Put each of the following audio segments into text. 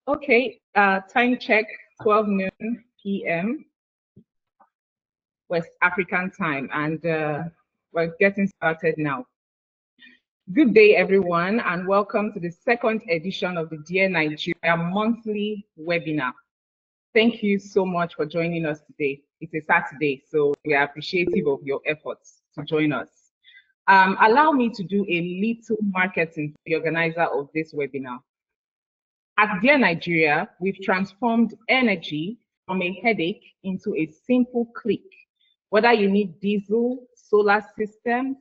Okay, time check, 12 noon p.m. West African time, and we're getting started now. Good day, everyone, and welcome to the second edition of the Dear Nigeria monthly webinar. Thank you so much for joining us today. It's a Saturday, so we are appreciative of your efforts to join us. Allow me to do a little marketing to the organizer of this webinar. At Dear Nigeria, we've transformed energy from a headache into a simple click. Whether you need diesel, solar systems,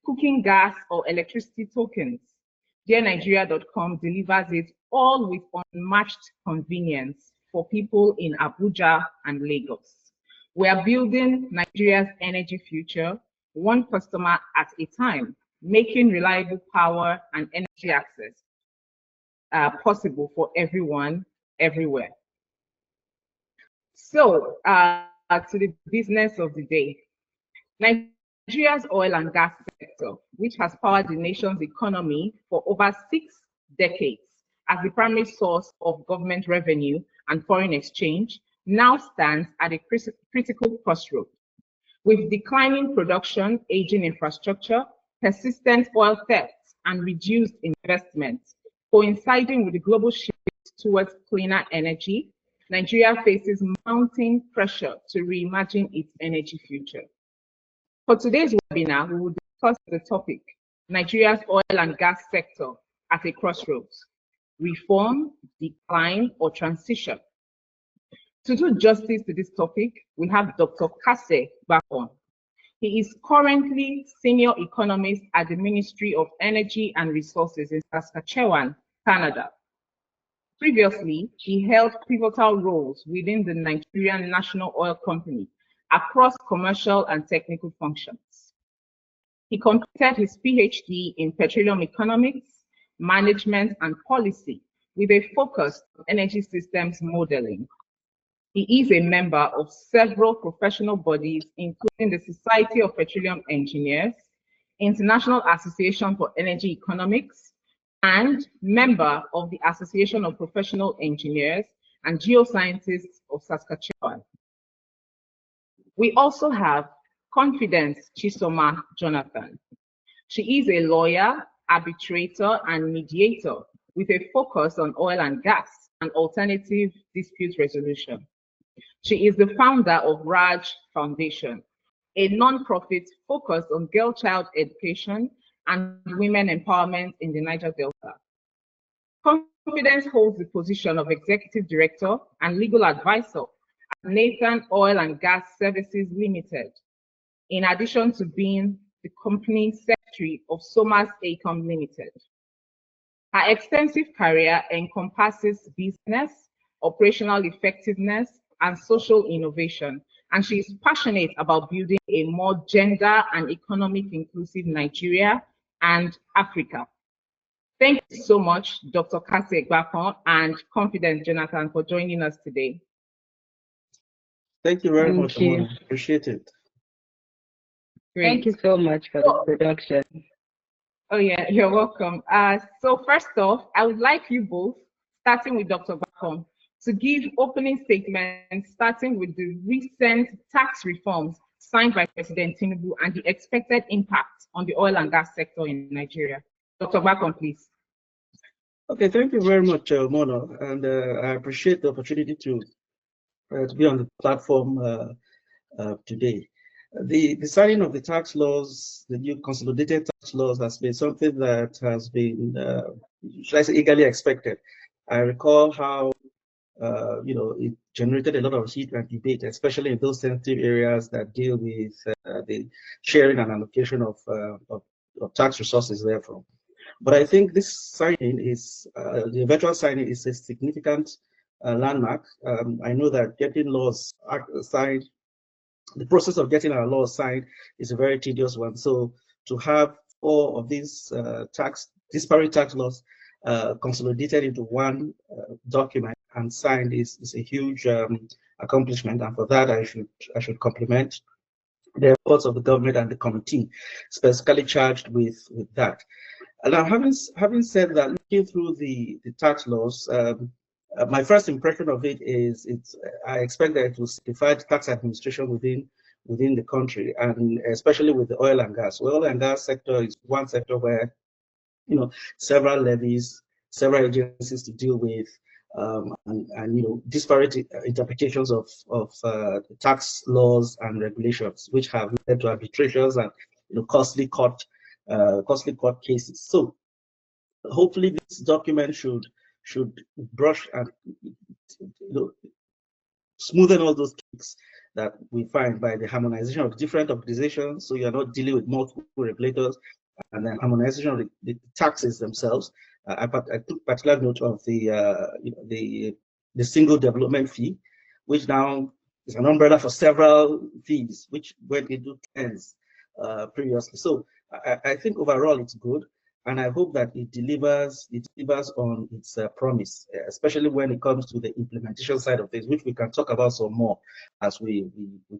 cooking gas, or electricity tokens, dearnigeria.com delivers it all with unmatched convenience for people in Abuja and Lagos. We are building Nigeria's energy future, one customer at a time, making reliable power and energy access possible for everyone, everywhere. So, to the business of the day. Nigeria's oil and gas sector, which has powered the nation's economy for over 6 decades as the primary source of government revenue and foreign exchange, now stands at a critical crossroad. With declining production, aging infrastructure, persistent oil thefts, and reduced investments, coinciding with the global shift towards cleaner energy, Nigeria faces mounting pressure to reimagine its energy future. For today's webinar, we will discuss the topic, Nigeria's oil and gas sector at a crossroads, reform, decline, or transition. To do justice to this topic, we have Dr. Kaase Gbakon. He is currently Senior Economist at the Ministry of Energy and Resources in Saskatchewan, Canada. Previously, he held pivotal roles within the Nigerian National Oil Company across commercial and technical functions. He completed his PhD in petroleum economics, management, and policy with a focus on energy systems modeling. He is a member of several professional bodies, including the Society of Petroleum Engineers, International Association for Energy Economics, and member of the Association of Professional Engineers and Geoscientists of Saskatchewan. We also have Confidence Chisoma Jonathan. She is a lawyer, arbitrator, and mediator with a focus on oil and gas and alternative dispute resolution. She is the founder of Raj Foundation, a non-profit focused on girl-child education and women empowerment in the Niger Delta. Confidence holds the position of Executive Director and Legal Advisor at Nathan Oil and Gas Services Limited, in addition to being the company secretary of Somas ACOM Limited. Her extensive career encompasses business, operational effectiveness, and social innovation, and she is passionate about building a more gender and economic inclusive Nigeria and Africa. Thank you so much, Dr. Kaase Gbakon and Confidence Jonathan, for joining us today. Thank you very much, Omono. Appreciate it. Great. Thank you so much for the introduction. Oh yeah, you're welcome. So first off, I would like you both, starting with Dr. Gbakon, to give opening statements, starting with the recent tax reforms signed by President Tinubu and the expected impact on the oil and gas sector in Nigeria. Dr. Gbakon, please. Okay, thank you very much, Omono, and I appreciate the opportunity to be on the platform today. The signing of the tax laws, the new consolidated tax laws, has been something that has been, should I say, eagerly expected. I recall how it generated a lot of heat and debate, especially in those sensitive areas that deal with the sharing and allocation of tax resources therefrom. But I think this signing is, the eventual signing is a significant landmark. I know that getting laws signed, the process of getting our laws signed is a very tedious one. So to have 4 of these disparate tax laws consolidated into one document and signed is a huge accomplishment, and for that I should compliment the efforts of the government and the committee specifically charged with that. And now, having said that, looking through the tax laws, My first impression of it is I expect that it will simplify the tax administration within the country, and especially with the oil and gas. Oil and gas sector is one sector where, several levies, several agencies to deal with, and disparate interpretations of tax laws and regulations, which have led to arbitrations and costly court cases. So hopefully this document should brush and smoothen all those kinks that we find by the harmonization of different organizations, so you're not dealing with multiple regulators, and then harmonization of the taxes themselves. I took particular note of the single development fee, which now is an umbrella for several fees, which went into tens previously. So I think overall it's good, and I hope that it delivers on its promise, especially when it comes to the implementation side of things, which we can talk about some more as we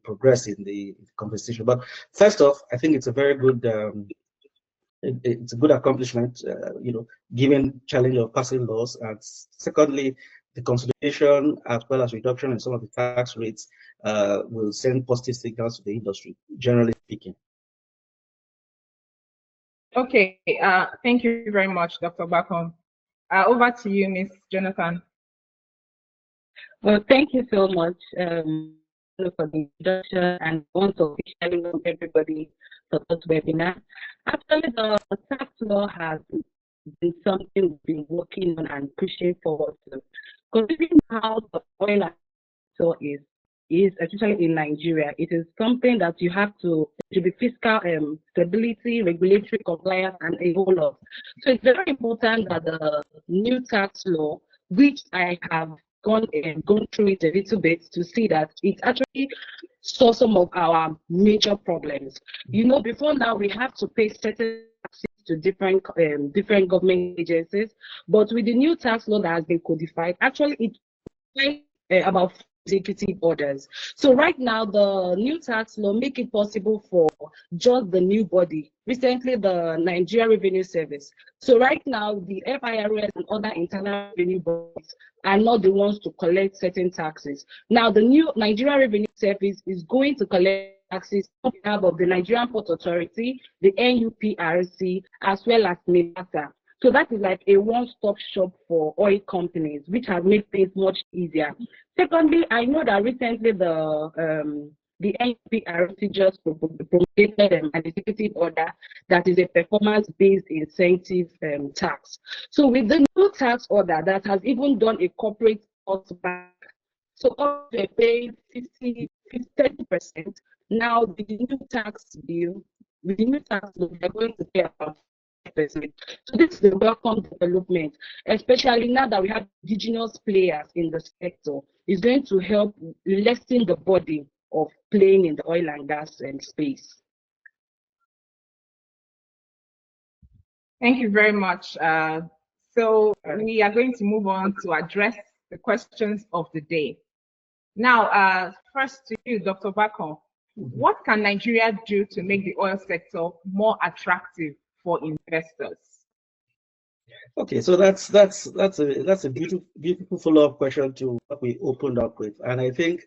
progress in the conversation. But first off, I think it's a very good it's a good accomplishment, given challenge of passing laws. And secondly, the consolidation as well as reduction in some of the tax rates will send positive signals to the industry, generally speaking. Okay, thank you very much, Dr. Gbakon. Over to you, Ms. Jonathan. Well, thank you so much for the introduction, and also officially welcome everybody to this webinar. Actually, the tax law has been something we've been working on and pushing forward to. Considering how the oil sector is especially in Nigeria, it is something that you have to be fiscal stability, regulatory compliance, and a whole lot. So it's very important that the new tax law, which I have gone through it a little bit to see that it actually solves some of our major problems. Before now we have to pay certain taxes to different government agencies, but with the new tax law that has been codified, actually it about executive orders. So right now, the new tax law make it possible for just the new body, recently the Nigeria Revenue Service. So right now, the FIRS and other internal revenue bodies are not the ones to collect certain taxes. Now, the new Nigeria Revenue Service is going to collect taxes on behalf of the Nigerian Port Authority, the NUPRC, as well as NIPATA. So that is like a one-stop shop for oil companies, which has made things much easier. Secondly, I know that recently the NPRC just promulgated an executive order that is a performance-based incentive tax. So with the new tax order that has even done a corporate cutback, so up to paying 30%. Now with the new tax bill, they're going to pay about 5%. So this is a welcome development, especially now that we have indigenous players in the sector. It's going to help lessen the burden of playing in the oil and gas space. Thank you very much. So we are going to move on to address the questions of the day. Now, first to you, Dr. Gbakon, what can Nigeria do to make the oil sector more attractive for investors? Okay, so that's a beautiful follow-up question to what we opened up with, and I think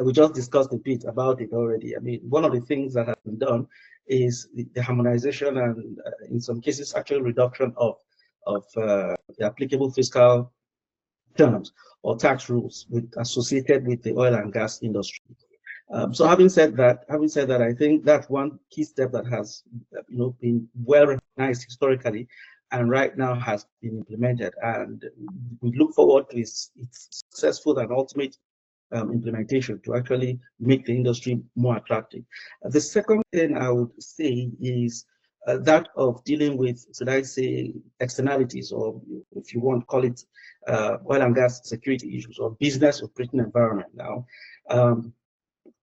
we just discussed a bit about it already. I mean, one of the things that has been done is the harmonization and in some cases actual reduction of the applicable fiscal terms or tax rules associated with the oil and gas industry. So having said that, I think that's one key step that has been well recognized historically, and right now has been implemented, and we look forward to its successful and ultimate implementation to actually make the industry more attractive. The second thing I would say is that of dealing with, should I say, externalities, or if you want, call it oil and gas security issues or business operating environment. Now,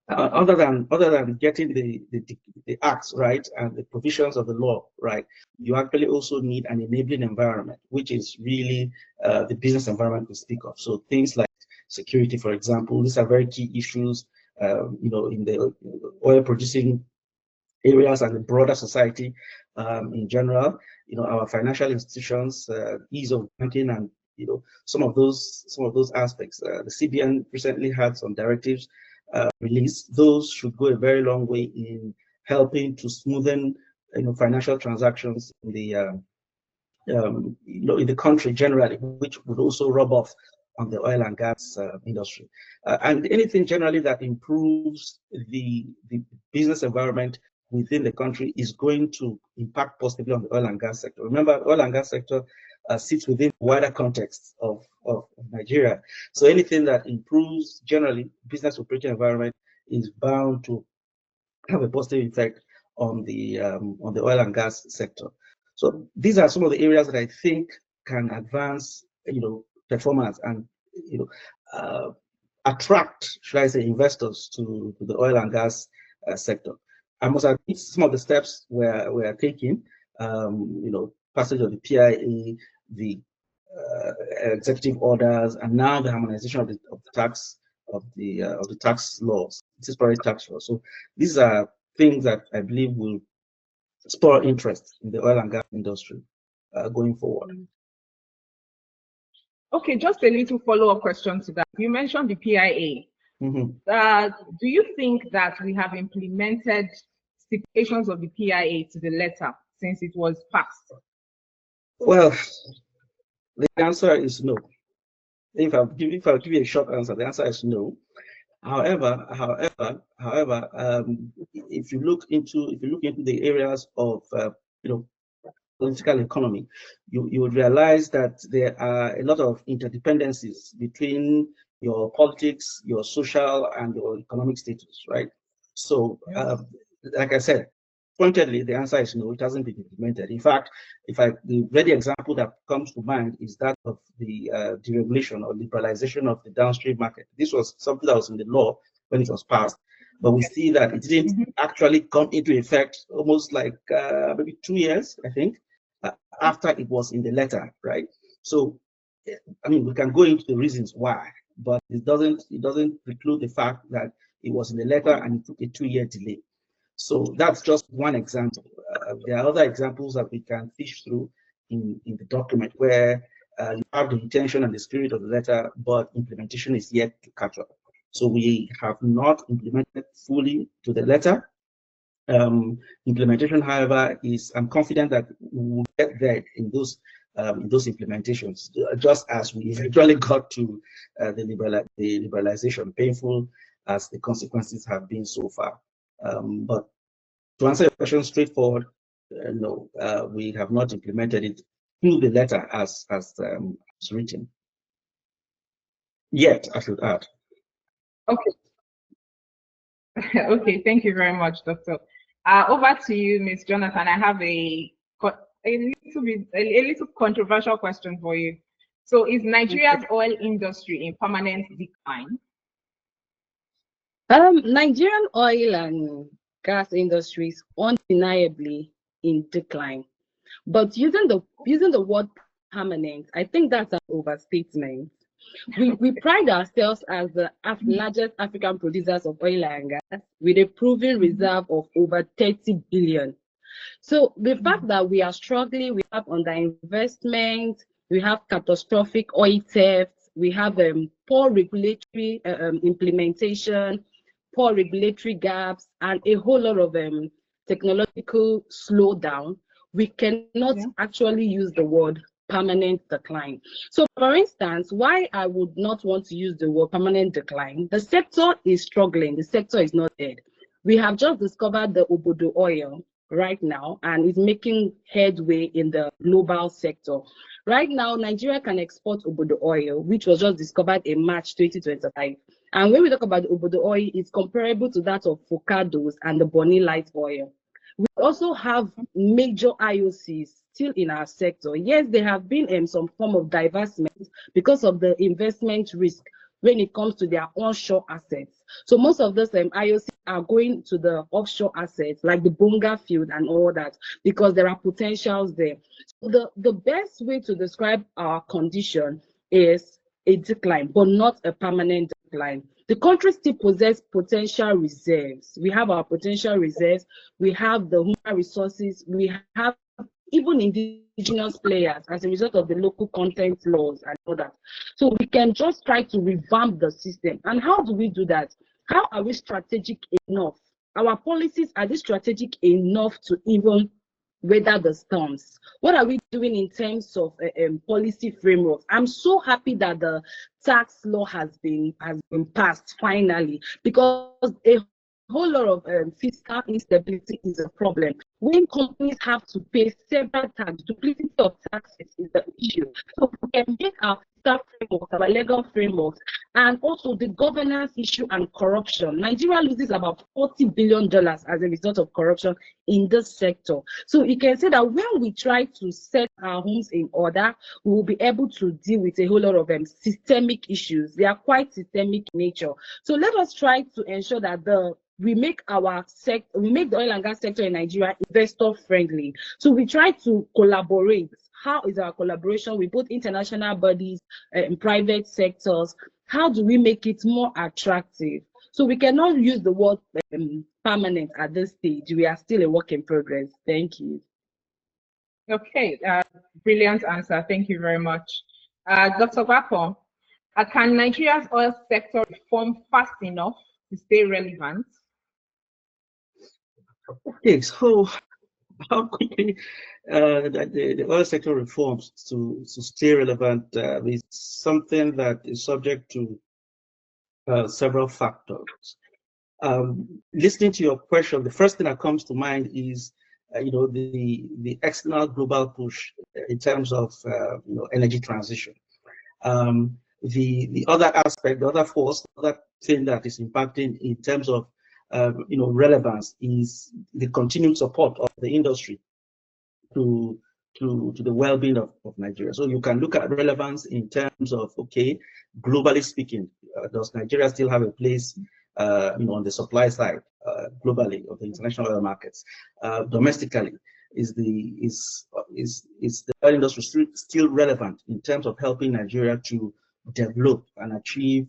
other than getting the acts right and the provisions of the law right, you actually also need an enabling environment, which is really the business environment we speak of. So things like security, for example, these are very key issues, in the oil producing areas and the broader society in general. Our financial institutions, ease of banking and some of those aspects. The CBN recently had some directives released. Those should go a very long way in helping to smoothen financial transactions in the country generally, which would also rub off on the oil and gas industry. And anything generally that improves the business environment within the country is going to impact positively on the oil and gas sector. Remember, the oil and gas sector sits within the wider context of Nigeria. So anything that improves generally business operating environment is bound to have a positive effect on the oil and gas sector. So these are some of the areas that I think can advance, performance and, attract, should I say, investors to the oil and gas sector. I must admit some of the steps we're taking, passage of the PIA, the executive orders, and now the harmonization of the tax laws, disparate tax laws. So these are things that I believe will spur interest in the oil and gas industry going forward. Okay, just a little follow-up question to that. You mentioned the PIA. Do you think that we have implemented stipulations of the PIA to the letter since it was passed? Well, the answer is no. If I'll give you a short answer, the answer is no. However, if you look into the areas of political economy, you would realize that there are a lot of interdependencies between your politics, your social, and your economic status, right? So, like I said, pointedly, the answer is no, it hasn't been implemented. In fact, the very example that comes to mind is that of the deregulation or liberalization of the downstream market. This was something that was in the law when it was passed, but we see that it didn't actually come into effect almost like maybe 2 years, I think, after it was in the letter, right? So, I mean, we can go into the reasons why, but it doesn't preclude the fact that it was in the letter and it took a 2-year delay. So that's just one example. There are other examples that we can fish through in the document where you have the intention and the spirit of the letter, but implementation is yet to catch up. So we have not implemented fully to the letter. Implementation, however, I'm confident that we will get there in those implementations, just as we eventually got to the liberalization, painful as the consequences have been so far. But to answer your question straightforward, no, we have not implemented it through the letter as written. Yet, I should add. Okay. Okay, thank you very much, Doctor. Over to you, Ms. Jonathan. I have a little controversial question for you. So, is Nigeria's oil industry in permanent decline? Nigerian oil and gas industry is undeniably in decline, but using the word permanent, I think that's an overstatement. We pride ourselves as the largest African producers of oil and gas with a proven reserve of over 30 billion. So the fact that we are struggling, we have underinvestment, we have catastrophic oil theft, we have poor regulatory implementation, poor regulatory gaps, and a whole lot of technological slowdown, we cannot actually use the word permanent decline. So for instance, why I would not want to use the word permanent decline, the sector is struggling, the sector is not dead. We have just discovered the Obodo oil right now and is making headway in the global sector. Right now, Nigeria can export Obodo oil, which was just discovered in March 2025. And when we talk about the Obodo oil, it's comparable to that of Focados and the Bonny Light oil. We also have major IOCs still in our sector. Yes, there have been some form of divestment because of the investment risk when it comes to their onshore assets. So most of those IOCs are going to the offshore assets like the Bonga field and all that because there are potentials there. So the best way to describe our condition is a decline, but not a permanent decline. The country still possesses potential reserves. We have our potential reserves. We have the human resources. We have even indigenous players as a result of the local content laws and all that. So we can just try to revamp the system. And how do we do that? How are we strategic enough? Our policies, are they strategic enough to even weather the storms? What are we doing in terms of policy framework? I'm so happy that the tax law has been passed finally, because a whole lot of fiscal instability is a problem. When companies have to pay several taxes, duplicity of taxes is the issue. So we can make our fiscal frameworks, our legal frameworks, and also the governance issue and corruption. Nigeria loses about $40 billion as a result of corruption in this sector. So you can say that when we try to set our homes in order, we will be able to deal with a whole lot of systemic issues. They are quite systemic in nature. So let us try to ensure that we make the oil and gas sector in Nigeria investor friendly. So we try to collaborate. How is our collaboration with both international bodies and private sectors? How do we make it more attractive? So we cannot use the word permanent at this stage. We are still a work in progress. Thank you. Okay, brilliant answer. Thank you very much. Dr. Gbakon, can Nigeria's oil sector reform fast enough to stay relevant? Okay, so how quickly the oil sector reforms to stay relevant is something that is subject to several factors. Listening to your question, the first thing that comes to mind is the external global push in terms of energy transition. The other aspect, the other force, the other thing that is impacting in terms of relevance is the continued support of the industry to the well-being of Nigeria. So you can look at relevance in terms of, okay, globally speaking, does Nigeria still have a place on the supply side globally of the international oil markets? Domestically, is the oil industry still relevant in terms of helping Nigeria to develop and achieve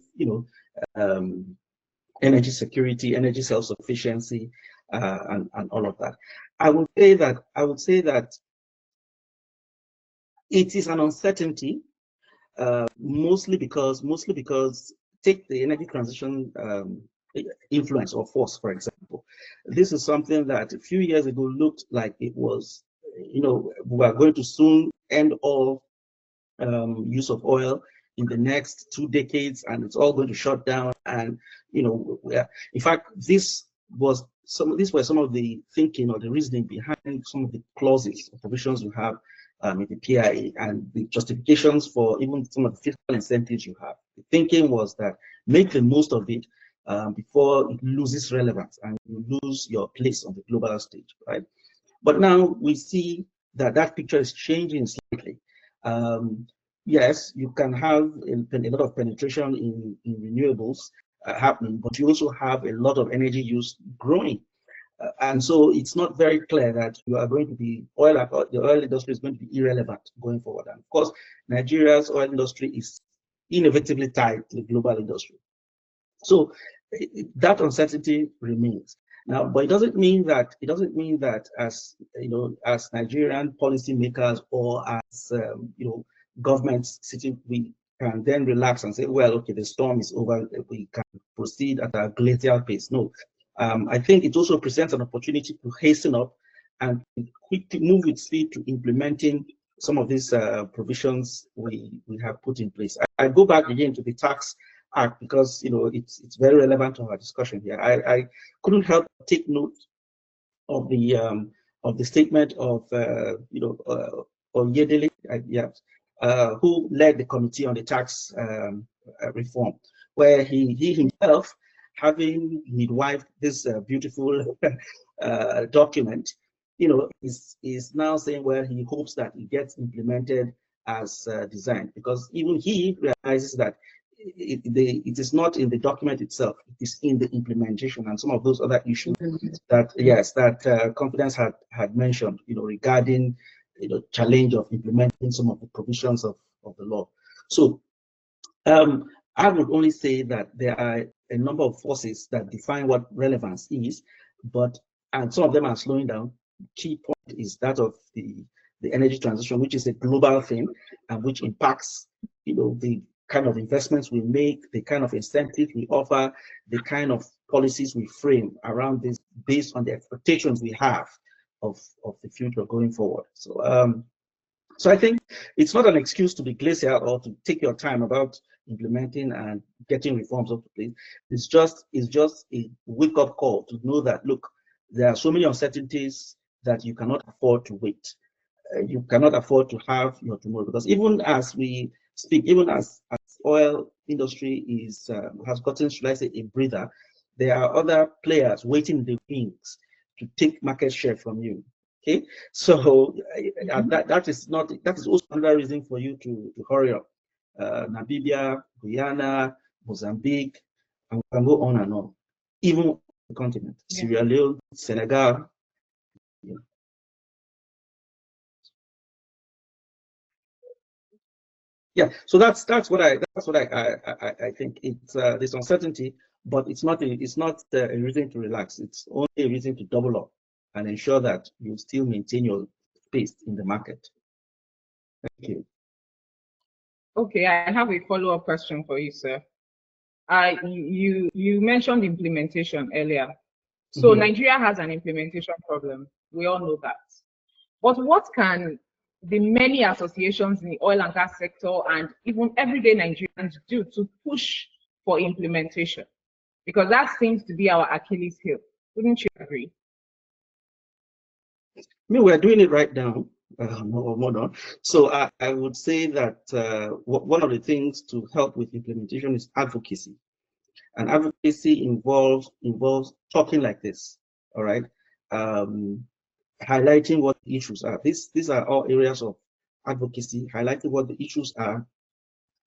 energy security, energy self-sufficiency, and all of that? I would say that it is an uncertainty, mostly because take the energy transition influence or force, for example. This is something that a few years ago looked like it was, we are going to soon end all use of oil in the next 2 decades, and it's all going to shut down. And in fact, these were some of the thinking or the reasoning behind some of the clauses or provisions you have in the PIA and the justifications for even some of the fiscal incentives you have. The thinking was that make the most of it before it loses relevance and you lose your place on the global stage, right? But now we see that picture is changing slightly. Yes, you can have a lot of penetration in renewables happening, but you also have a lot of energy use growing. And so it's not very clear that you are going to be the oil industry is going to be irrelevant going forward. And of course, Nigeria's oil industry is inevitably tied to the global industry. So that uncertainty remains. Now, but it doesn't mean that as as Nigerian policymakers or as governments sitting, we can then relax and say, well, okay, the storm is over, we can proceed at a glacial pace. No. I think it also presents an opportunity to hasten up and quickly move with speed to implementing some of these provisions we have put in place. I go back again to the Tax Act because it's very relevant to our discussion here. I couldn't help but take note of the statement of Oyedele, who led the committee on the tax reform, where he himself, having midwifed this beautiful document, is now saying, well, he hopes that it gets implemented as designed, because even he realizes that it is not in the document itself, it is in the implementation and some of those other issues that Confidence had mentioned, regarding challenge of implementing some of the provisions of the law. So I would only say that there are a number of forces that define what relevance is, and some of them are slowing down. Key point is that of the the energy transition, which is a global thing and which impacts, the kind of investments we make, the kind of incentives we offer, the kind of policies we frame around this based on the expectations we have of the future going forward. So I think it's not an excuse to be glacial or to take your time about implementing and getting reforms up to place. It's just a wake-up call to know that, look, there are so many uncertainties that you cannot afford to wait. You cannot afford to have your tomorrow, because even as we speak, even as oil industry has gotten, should I say, a breather, there are other players waiting in the wings to take market share from you. Okay, so that is also another reason for you to hurry up. Namibia, Guyana, Mozambique, and we can go on and on. Even the continent, Sierra Leone, Senegal. Yeah, so that's what I think. It's this uncertainty, but it's not a reason to relax. It's only a reason to double up and ensure that you still maintain your space in the market. Thank you. Okay, I have a follow-up question for you, sir. You mentioned implementation earlier. So Nigeria has an implementation problem. We all know that. But what can the many associations in the oil and gas sector and even everyday Nigerians do to push for implementation? Because that seems to be our Achilles heel. Wouldn't you agree? I mean, we're doing it right now. So I would say that one of the things to help with implementation is advocacy. And advocacy involves talking like this, all right? Highlighting what the issues are. These are all areas of advocacy, highlighting what the issues are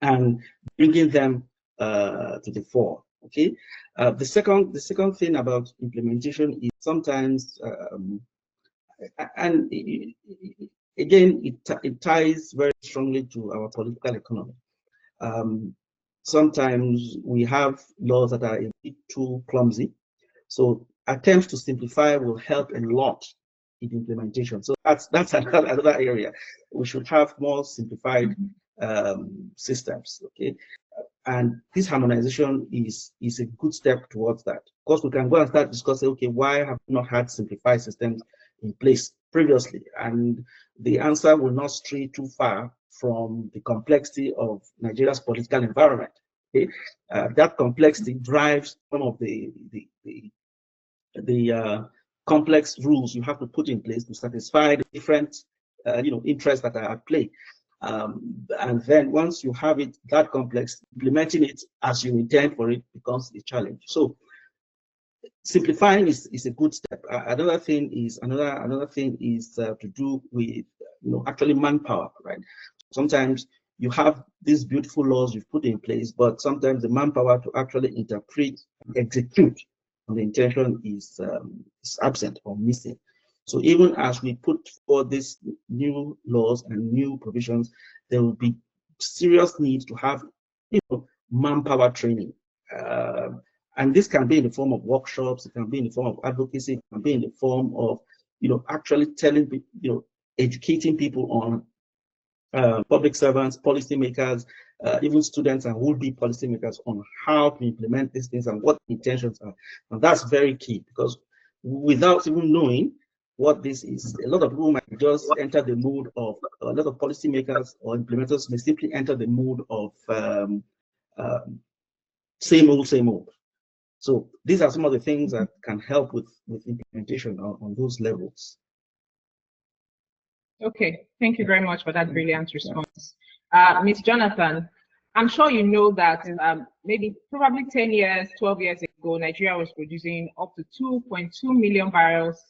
and bringing them to the fore, okay? The second thing about implementation is sometimes, and again, it ties very strongly to our political economy. Sometimes we have laws that are a bit too clumsy. So attempts to simplify will help a lot in implementation. So that's another area. We should have more simplified systems, okay? And this harmonization is a good step towards that. Of course, we can go and start discussing, okay, why have we not had simplified systems in place previously? And the answer will not stray too far from the complexity of Nigeria's political environment. Okay? That complexity drives some of the complex rules you have to put in place to satisfy the different interests that are at play. And then once you have it that complex, implementing it as you intend for it becomes a challenge. So simplifying is a good step. Another thing is to do with actually manpower, right? Sometimes you have these beautiful laws you've put in place, but sometimes the manpower to actually interpret and execute on the intention is absent or missing. So even as we put forward these new laws and new provisions, there will be serious need to have manpower training. And this can be in the form of workshops, it can be in the form of advocacy, it can be in the form of actually telling people, educating people on public servants, policymakers, even students and would-be policymakers on how to implement these things and what the intentions are. And that's very key, because without even knowing what this is, a lot of people might just enter the mood of, a lot of policymakers or implementers may simply enter the mood of same old. So these are some of the things that can help with implementation on those levels. Okay, thank you very much for that brilliant response. Ms. Jonathan, I'm sure you know that probably 10 years, 12 years ago, Nigeria was producing up to 2.2 million barrels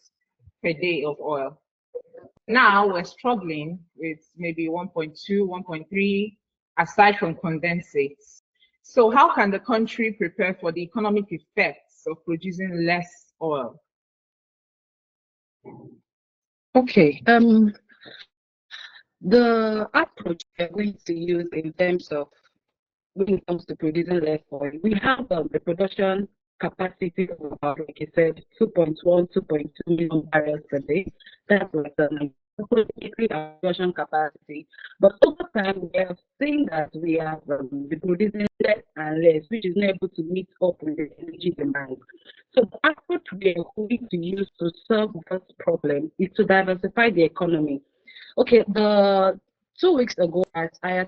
per day of oil. Now we're struggling with maybe 1.2, 1.3, aside from condensates. So how can the country prepare for the economic effects of producing less oil? Okay. The approach we're going to use in terms of when it comes to producing less oil, we have the production capacity of about, like you said, 2.1, 2.2 million barrels per day. That's like the increase our production capacity. But over time, we have seen that we have been producing less and less, which is not able to meet up with the energy demand. So the approach we are going to use to solve this problem is to diversify the economy. Okay, the 2 weeks ago, as I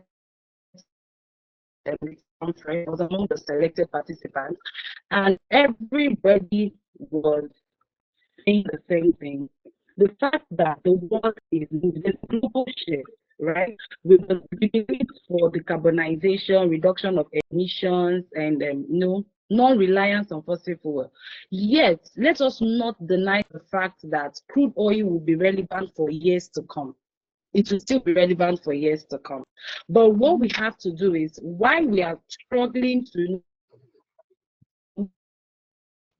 conference, I was among the selected participants, and everybody was saying the same thing. The fact that the world is moving, this global shift, right? With the need for decarbonization, reduction of emissions, and non-reliance on fossil fuel. Yet, let us not deny the fact that crude oil will be relevant for years to come. It will still be relevant for years to come. But what we have to do is, while we are struggling to,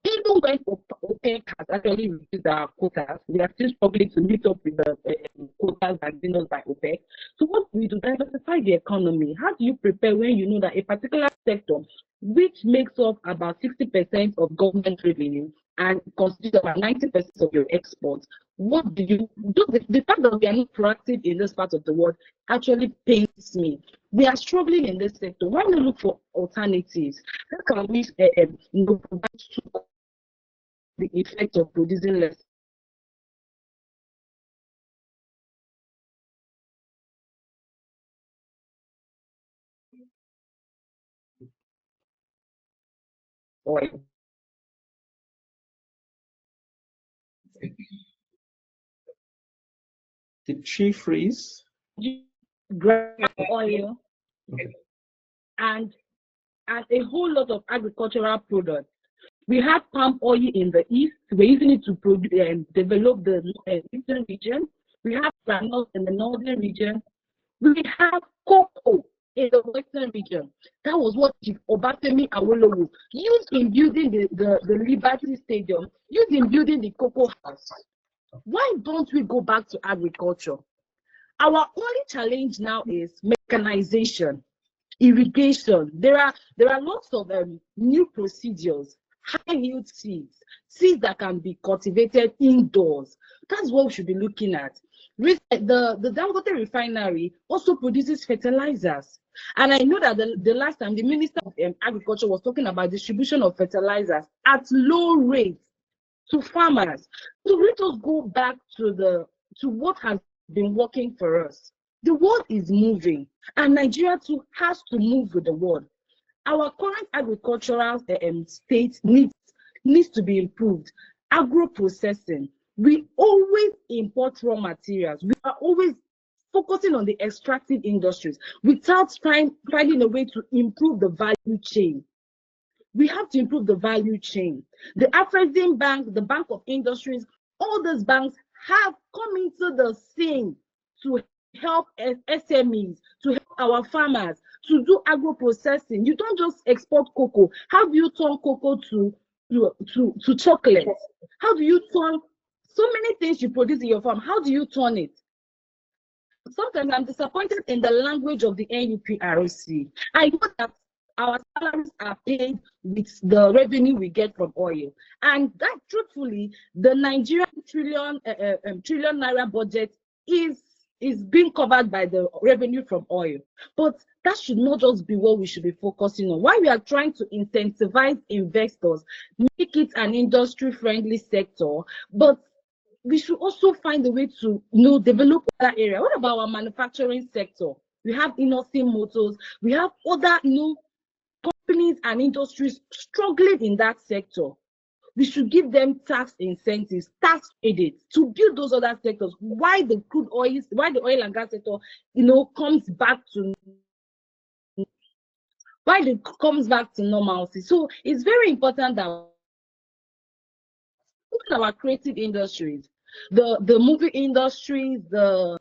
even when OPEC has actually reduced our quotas, we are still struggling to meet up with the quotas that given us by OPEC. So what do we do? Diversify the economy. How do you prepare when you know that a particular sector, which makes up about 60% of government revenue and constitutes about 90% of your exports, what do you do? The fact that we are not proactive in this part of the world actually pains me. We are struggling in this sector. Why not look for alternatives? How can we provide the effect of producing less? Oil. Did she freeze? Oil. Okay. And a whole lot of agricultural products. We have palm oil in the east. We're using it to produce and develop the eastern region. We have granules in the northern region. We have cocoa in the western region. That was what Chief Obafemi Awolowo used in building the Liberty Stadium, used in building the cocoa house. Why don't we go back to agriculture? Our only challenge now is mechanization, irrigation. There are lots of new procedures, high yield seeds that can be cultivated indoors. That's what we should be looking at. The Dangote refinery also produces fertilizers. And I know that the last time the Minister of Agriculture was talking about distribution of fertilizers at low rates to farmers. So let us go back to what has been working for us. The world is moving, and Nigeria too has to move with the world. Our current agricultural state needs to be improved. Agro-processing. We always import raw materials. We are always focusing on the extractive industries without finding a way to improve the value chain. We have to improve the value chain. The Afrexim Bank, the Bank of Industries, all those banks have come into the scene to help SMEs, to help our farmers, to do agro-processing. You don't just export cocoa. How do you turn cocoa to chocolate? How do you turn so many things you produce in your farm? How do you turn it? Sometimes I'm disappointed in the language of the NUPRC. I know that our salaries are paid with the revenue we get from oil, and that truthfully, the Nigerian trillion naira budget is being covered by the revenue from oil. But that should not just be what we should be focusing on. While we are trying to incentivize investors, make it an industry-friendly sector, but we should also find a way to develop other area. What about our manufacturing sector? We have Innosim Motors, we have other companies and industries struggling in that sector. We should give them tax incentives, tax credits to build those other sectors. Why the oil and gas sector, comes back to normalcy. So it's very important that our creative industries, the movie industries, the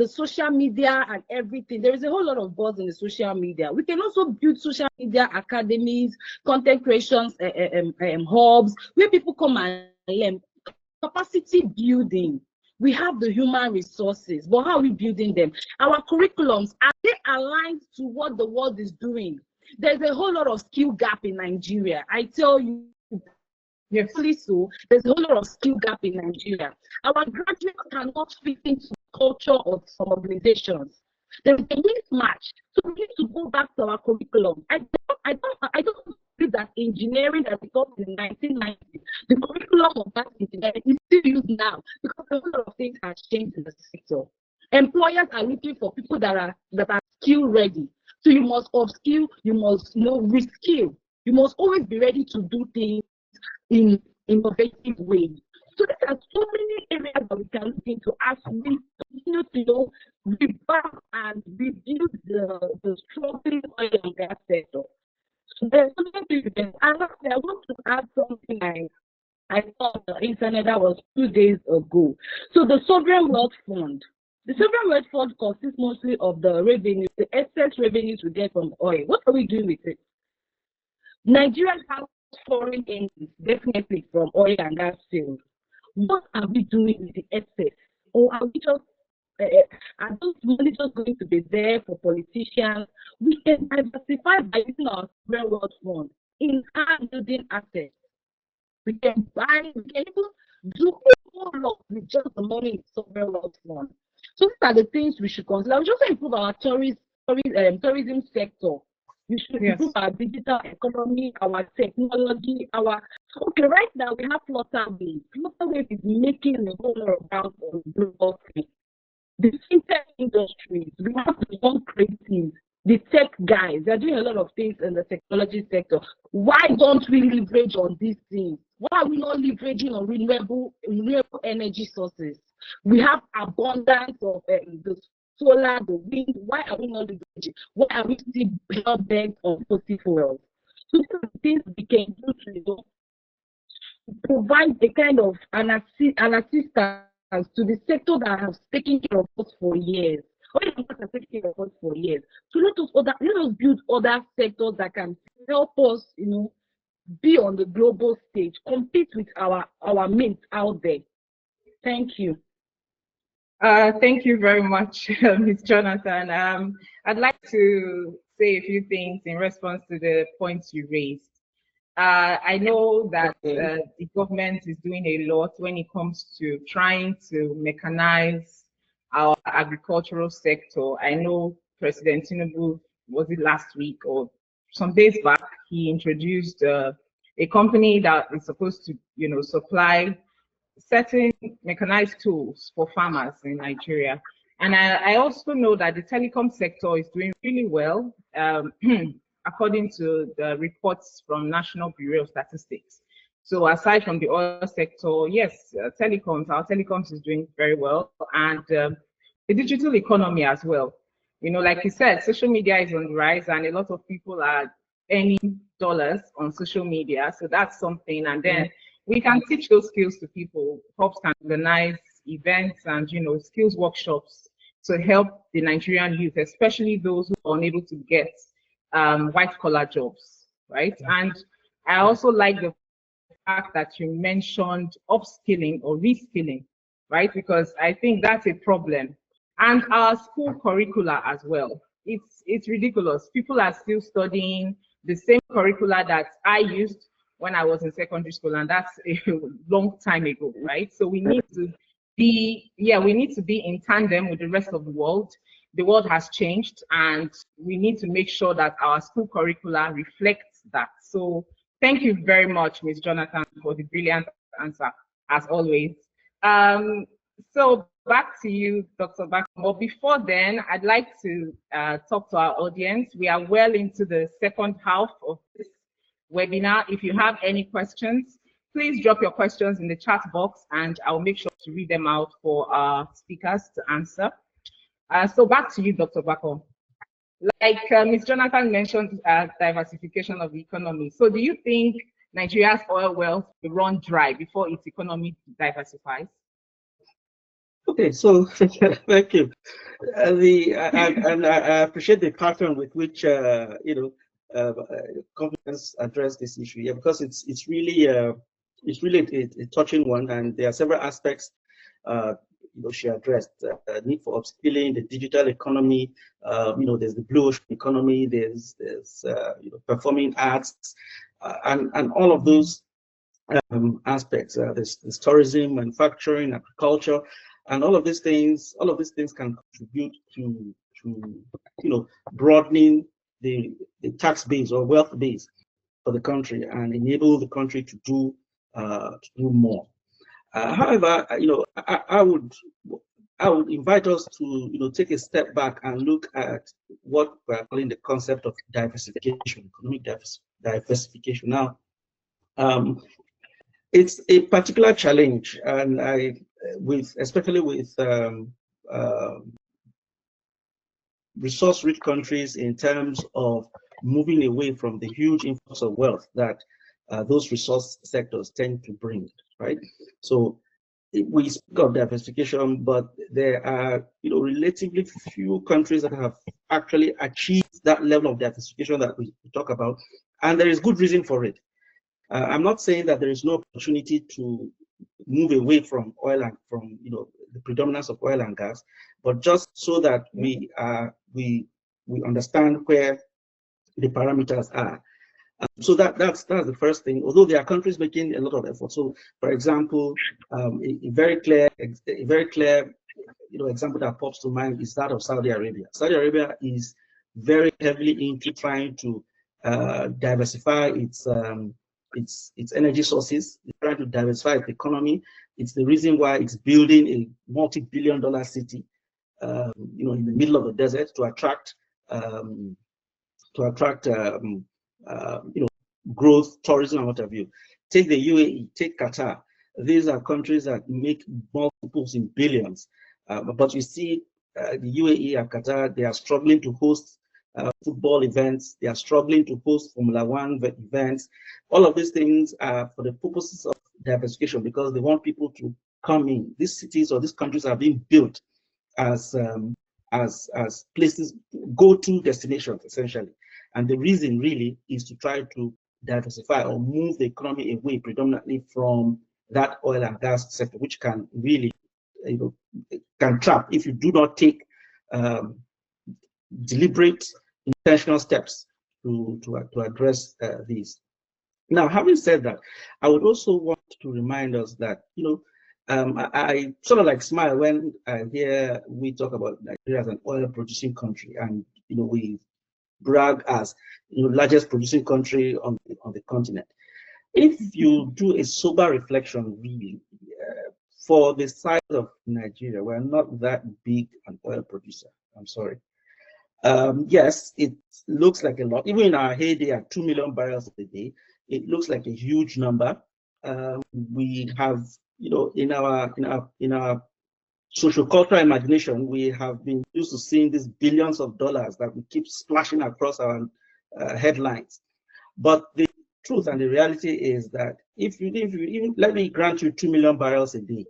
social media and everything. There is a whole lot of buzz in the social media. We can also build social media academies, content creations, hubs, where people come and learn. Capacity building. We have the human resources, but how are we building them? Our curriculums, are they aligned to what the world is doing? There's a whole lot of skill gap in Nigeria. I tell you, Yes. So there's a whole lot of skill gap in Nigeria. Our graduates cannot fit into the culture of some organizations. There is a mismatch. So we need to go back to our curriculum. I don't believe that engineering that we taught in the 1990s, the curriculum of that engineering is still used now because a whole lot of things have changed in the sector. Employers are looking for people that are skill ready. So you must upskill, you must reskill. You must always be ready to do things in innovative ways. So there are so many areas that we can look into as we continue to revamp and reduce the struggling oil and gas sector. So there's something to do. And I want to add something I saw on the internet that was 2 days ago. So the Sovereign Wealth Fund. The Sovereign Wealth Fund consists mostly of the revenue, the excess revenues we get from oil. What are we doing with it? Nigeria has foreign earnings, definitely from oil and gas sales. What are we doing with the excess? Or are we just are those money just going to be there for politicians? We can diversify by using our sovereign wealth fund in hand building assets. We can buy, we can even do a whole lot with just the money in the sovereign wealth fund. So these are the things we should consider. We just improve our tourism sector. We should improve our digital economy, our technology, okay, right now we have Flutterwave. Flutterwave is making a whole lot of ground on global scale. The fintech industries, we have the young creatives, the tech guys, they're doing a lot of things in the technology sector. Why don't we leverage on these things? Why are we not leveraging on renewable energy sources? We have abundance of the solar, the wind. Why are we not leveraging? Why are we still hell-bent on fossil fuels? So these are the things we can do to provide a kind of an assistance to the sector that has taken care of us for years. Has taken care of us for years. So let us build other sectors that can help us, be on the global stage, compete with our mates out there. Thank you. Thank you very much, Ms. Jonathan. I'd like to say a few things in response to the points you raised. I know that the government is doing a lot when it comes to trying to mechanize our agricultural sector. I know President Tinubu, was it last week or some days back, he introduced a company that is supposed to, supply certain mechanized tools for farmers in Nigeria. And I also know that the telecom sector is doing really well, according to the reports from National Bureau of Statistics. So aside from the oil sector, yes, our telecoms is doing very well, and the digital economy as well. Like you said, social media is on the rise, and a lot of people are earning dollars on social media. So that's something, and then we can teach those skills to people. Hubs can organize events and skills workshops to help the Nigerian youth, especially those who are unable to get white collar jobs, right? And I also like the fact that you mentioned upskilling or reskilling, right? Because I think that's a problem. And our school curricula as well. It's ridiculous. People are still studying the same curricula that I used when I was in secondary school, and that's a long time ago, right? So we need to be in tandem with the rest of the world. The world has changed, and we need to make sure that our school curricula reflects that. So thank you very much, Ms. Jonathan, for the brilliant answer, as always. So back to you, Dr. Gbakon. But before then, I'd like to talk to our audience. We are well into the second half of this webinar. If you have any questions, please drop your questions in the chat box, and I'll make sure to read them out for our speakers to answer. So back to you, Dr. Gbakon. Like Ms. Jonathan mentioned, diversification of the economy. So do you think Nigeria's oil wells will run dry before its economy diversifies? Okay, so thank you. I appreciate the pattern with which companies address this issue. Yeah, because it's really a touching one, and there are several aspects she addressed. Need for upskilling, the digital economy. There's the blue ocean economy. There's performing arts, and all of those aspects. There's tourism, manufacturing, agriculture, and all of these things. All of these things can contribute to broadening the tax base or wealth base for the country and enable the country to do more. However, I would invite us to take a step back and look at what we're calling the concept of diversification, economic diversification. Now, it's a particular challenge, and especially with resource-rich countries in terms of moving away from the huge influx of wealth that those resource sectors tend to bring, right? So we speak of diversification, but there are relatively few countries that have actually achieved that level of diversification that we talk about, and there is good reason for it. I'm not saying that there is no opportunity to move away from oil and from the predominance of oil and gas, but just so that we understand where the parameters are. So that's the first thing. Although there are countries making a lot of effort. So, for example, a very clear example that pops to mind is that of Saudi Arabia. Saudi Arabia is very heavily into trying to diversify its energy sources. It's trying to diversify its economy. It's the reason why it's building a multi-billion-dollar city, in the middle of the desert to attract growth, tourism, and what have you. Take the UAE, take Qatar. These are countries that make multiples in billions. But you see, the UAE and Qatar, they are struggling to host football events. They are struggling to host Formula One events. All of these things are for the purposes of diversification because they want people to come in. These cities or these countries are being built as places, go-to destinations, essentially. And the reason really is to try to diversify or move the economy away predominantly from that oil and gas sector, which can really, can trap if you do not take deliberate, intentional steps to address these. Now, having said that, I would also want to remind us that, I sort of like smile when I hear we talk about Nigeria as an oil-producing country, and we brag as largest producing country on the continent. If you do a sober reflection, really, for the size of Nigeria, we're not that big an oil producer. I'm sorry. Yes, it looks like a lot. Even in our heyday at 2 million barrels a day, it looks like a huge number. We have, in our social cultural imagination, we have been used to seeing these billions of dollars that we keep splashing across our headlines. But the truth and the reality is that if you even let me grant you 2 million barrels a day,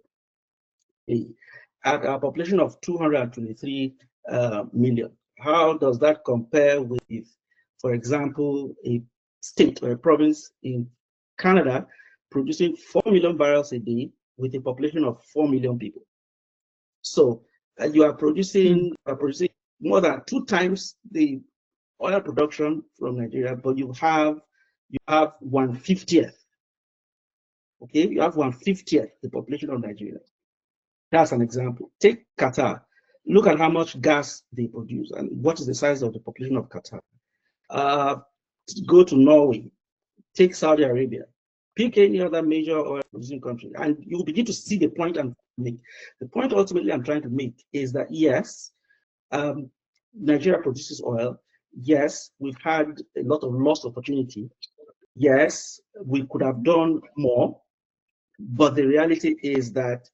at a population of 223 million, how does that compare with, for example, a state or a province in Canada producing 4 million barrels a day with a population of 4 million people? So you are producing more than 2 times the oil production from Nigeria, but you have 1/50th. Okay, you have 1/50th the population of Nigeria. That's an example. Take Qatar. Look at how much gas they produce and what is the size of the population of Qatar. Go to Norway. Take Saudi Arabia. Pick any other major oil producing country, and you'll begin to see the point I'm making. The point ultimately I'm trying to make is that yes, Nigeria produces oil. Yes, we've had a lot of lost opportunity. Yes, we could have done more, but the reality is that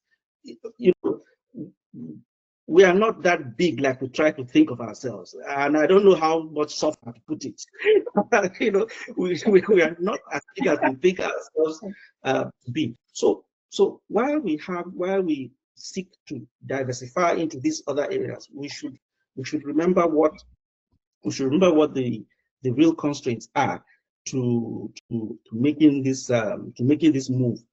we are not that big like we try to think of ourselves. And I don't know how much softer to put it. we are not as big as we think ourselves to be. So while we seek to diversify into these other areas, we should remember what the real constraints are to making this move.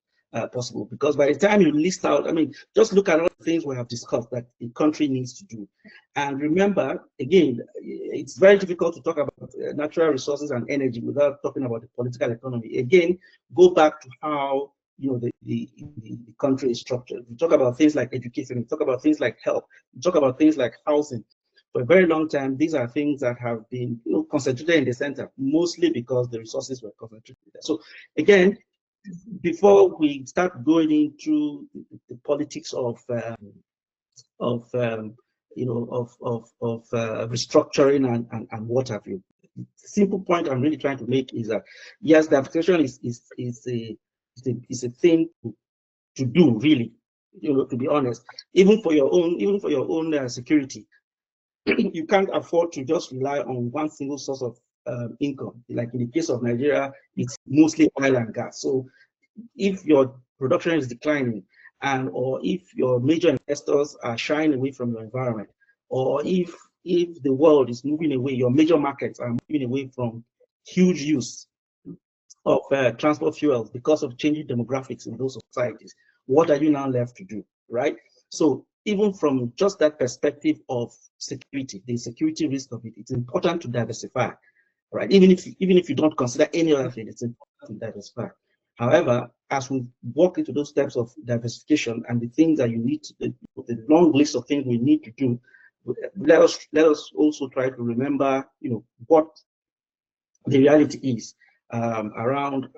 possible. Because by the time you list out, I mean, just look at all the things we have discussed that the country needs to do. And remember, again, it's very difficult to talk about natural resources and energy without talking about the political economy. Again, go back to how the country is structured. We talk about things like education, we talk about things like health, we talk about things like housing. For a very long time, these are things that have been concentrated in the center, mostly because the resources were concentrated there. So again, before we start going into the politics of restructuring and what have you, the simple point I'm really trying to make is that yes, the application is a thing to do, really, to be honest, even for your own security. You can't afford to just rely on one single source of income. Like in the case of Nigeria, it's mostly oil and gas. So if your production is declining, or if your major investors are shying away from your environment, or if the world is moving away, your major markets are moving away from huge use of transport fuels because of changing demographics in those societies, what are you now left to do, right? So even from just that perspective of security, the security risk of it, it's important to diversify, right? Even if you don't consider any other thing, it's important to diversify. However, as we walk into those steps of diversification and the things that you need to, the long list of things we need to do, let us also try to remember, what the reality is around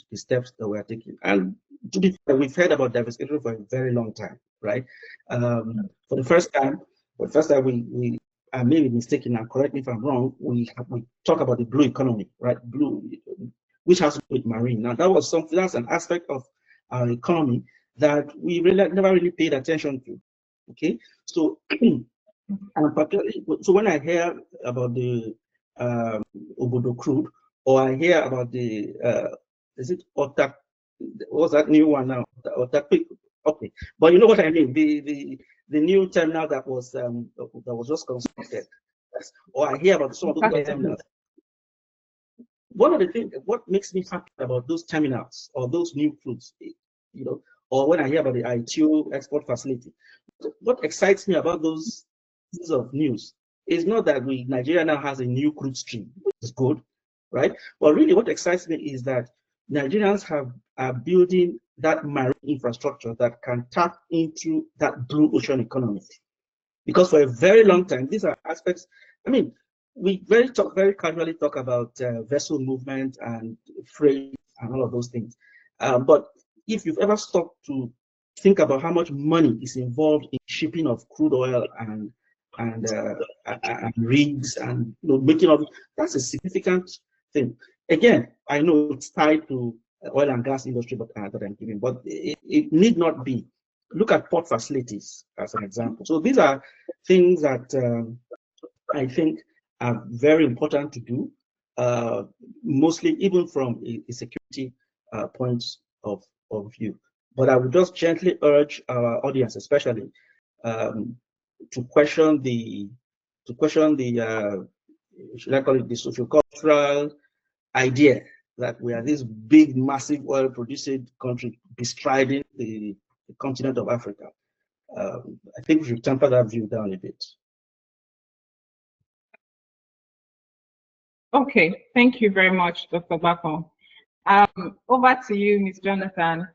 the steps that we are taking. And to be fair, we've heard about diversification for a very long time, right? For the first time, we I may be mistaken, and correct me if I'm wrong, we talk about the blue economy, right? Blue, which has to do with marine. Now that's an aspect of our economy that we never really paid attention to. Okay, so so when I hear about the Obodo crude, or I hear about the is it Otak? What's that new one now? Otak, okay, but you know what I mean. The new terminal that was just constructed, or I hear about some of those terminals. One of the things, what makes me happy about those terminals or those new crudes, or when I hear about the ITO export facility, what excites me about those pieces of news is not that Nigeria now has a new crude stream, which is good, right? But really what excites me is that Nigerians are building that marine infrastructure that can tap into that blue ocean economy. Because for a very long time, these are aspects, I mean, we very casually talk about vessel movement and freight and all of those things. But if you've ever stopped to think about how much money is involved in shipping of crude oil and rigs and making of it, that's a significant thing. Again, I know it's tied to oil and gas industry, but that I'm giving, but it need not be. Look at port facilities as an example. So these are things that I think are very important to do, mostly even from a security point of view. But I would just gently urge our audience, especially, to question the should I call it the socio-cultural idea that we are this big, massive oil-producing country bestriding the continent of Africa. I think we should temper that view down a bit. Okay, thank you very much, Dr. Gbakon. Over to you, Ms. Jonathan.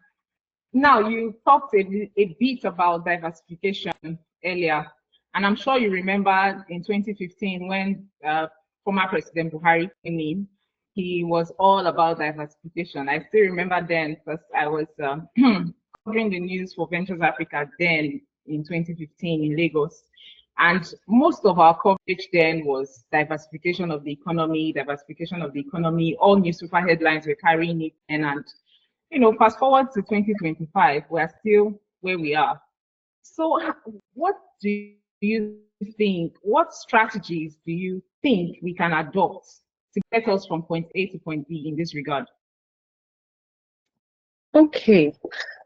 Now, you talked a bit about diversification earlier, and I'm sure you remember in 2015 when former President Buhari came in, he was all about diversification. I still remember then because I was covering the news for Ventures Africa then in 2015 in Lagos. And most of our coverage then was diversification of the economy, All newspaper headlines were carrying it. And fast forward to 2025, we're still where we are. So what do you think, what strategies do you think we can adopt to get us from point A to point B in this regard? Okay.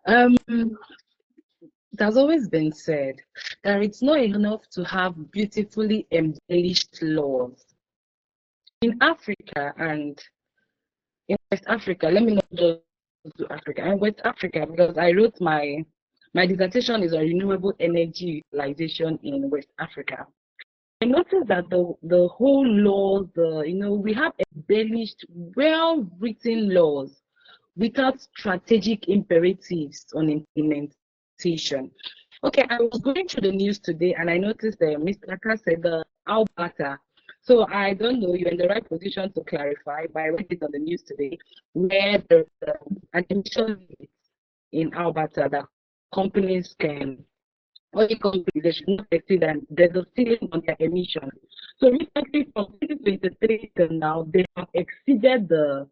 It has always been said that it's not enough to have beautifully embellished laws. In Africa and in West Africa, let me not just to Africa and West Africa, because I wrote my dissertation is on renewable energy utilization in West Africa. I noticed that the whole laws, we have embellished, well-written laws without strategic imperatives on implementation. Okay, I was going through the news today and I noticed that Mr. Kaase the Alberta. So I don't know, you're in the right position to clarify, but I read it on the news today where there's an emission limit in Alberta that companies can, oil companies, they should not exceed, and there's a ceiling on their emissions. So recently, from 2023 to now, they have exceeded the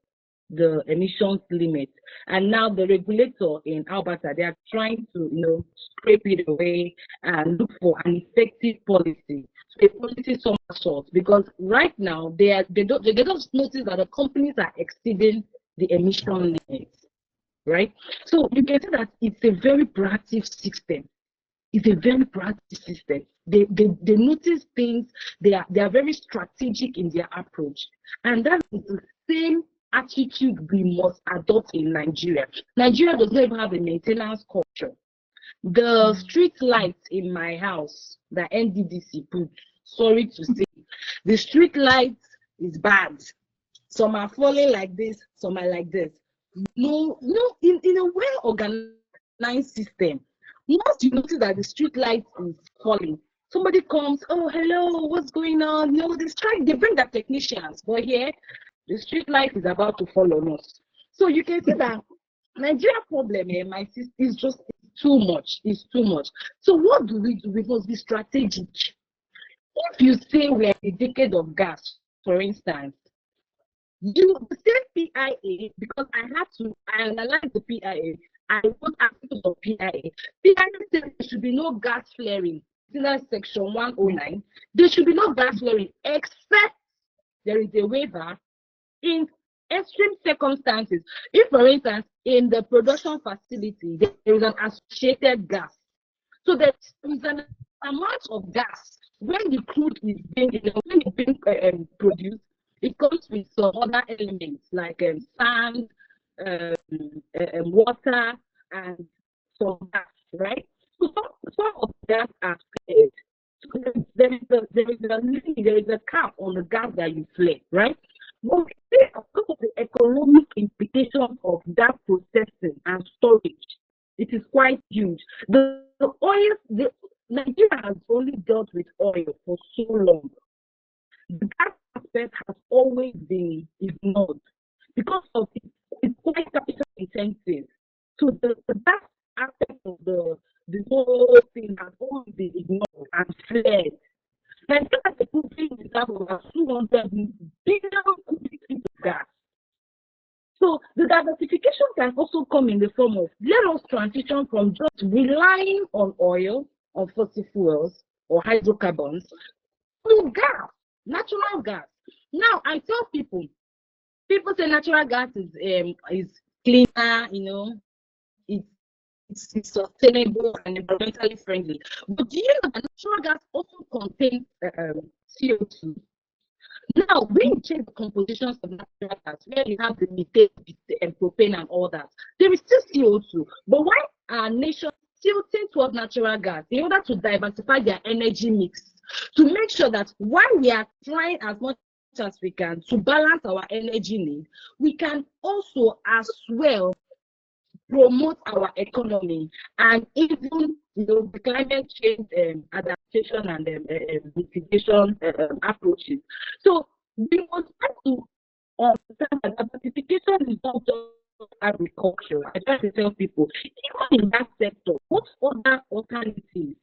emissions limit, and now the regulator in Alberta, they are trying to scrape it away and look for an effective policy. A policy somersault, because right now they just notice that the companies are exceeding the emission limits, right? So you can see that it's a very proactive system. It's a very proactive system. They notice things. They are very strategic in their approach, and that is the same attitude we must adopt in Nigeria. Nigeria does not even have a maintenance culture. The street lights in my house that NDDC put, sorry to say, the street lights is bad. Some are falling like this, some are like this. No, in a well-organized system, once you notice that the street light is falling, somebody comes, oh, hello, what's going on? They bring their technicians, but here, the street light is about to fall on us. So you can see that Nigeria problem here, my sister, is just too much. It's too much. So what do? We must be strategic. If you say we're in a decade of gas, for instance, the same PIA, because I analyzed the PIA, I wrote articles of PIA. PIA says there should be no gas flaring. That's section 109. There should be no gas flaring except there is a waiver in extreme circumstances. If, for instance, in the production facility, there is an associated gas. So there is an amount of gas when the crude is being produced. It comes with some other elements like sand, water, and some gas, right? So some of the gas are flared. So there is a cap on the gas that you flare, right? But because of the economic implications of that processing and storage, it is quite huge. Nigeria has only dealt with oil for so long. The gas aspect has always been ignored because of it's quite capital intensive. So the gas aspect of the whole thing has always been ignored and fled. Nigeria has a country reserve of over 200 billion cubic feet of gas. So the diversification can also come in the form of, let us transition from just relying on oil, on fossil fuels or hydrocarbons to gas, natural gas. Now I tell people say natural gas is cleaner, it's sustainable and environmentally friendly. But do you know that natural gas also contains CO2? Now, when you check the compositions of natural gas, where you have the methane and propane and all that, there is still CO2. But why are nations tilting towards natural gas in order to diversify their energy mix, to make sure that while we are trying as much as we can to balance our energy need, we can also as well promote our economy and even the climate change adaptation and mitigation approaches. So we must have to understand that diversification is not just agriculture. I try to tell people, even in that sector, what other alternatives?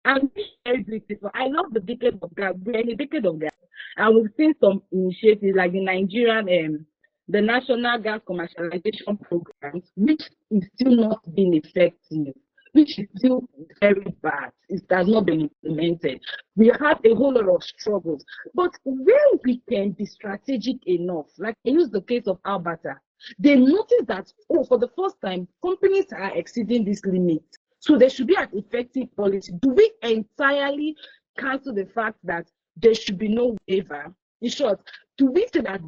And very beautiful. I love the decade of gas. We're in a decade of gas, and we've seen some initiatives like the Nigerian the National Gas Commercialization Programs, which is still not being effective, which is still very bad. It has not been implemented. We have a whole lot of struggles. But when we can be strategic enough, like I use the case of Alberta, they notice that, for the first time, companies are exceeding this limit. So there should be an effective policy. Do we entirely cancel the fact that there should be no waiver? In short, do we say that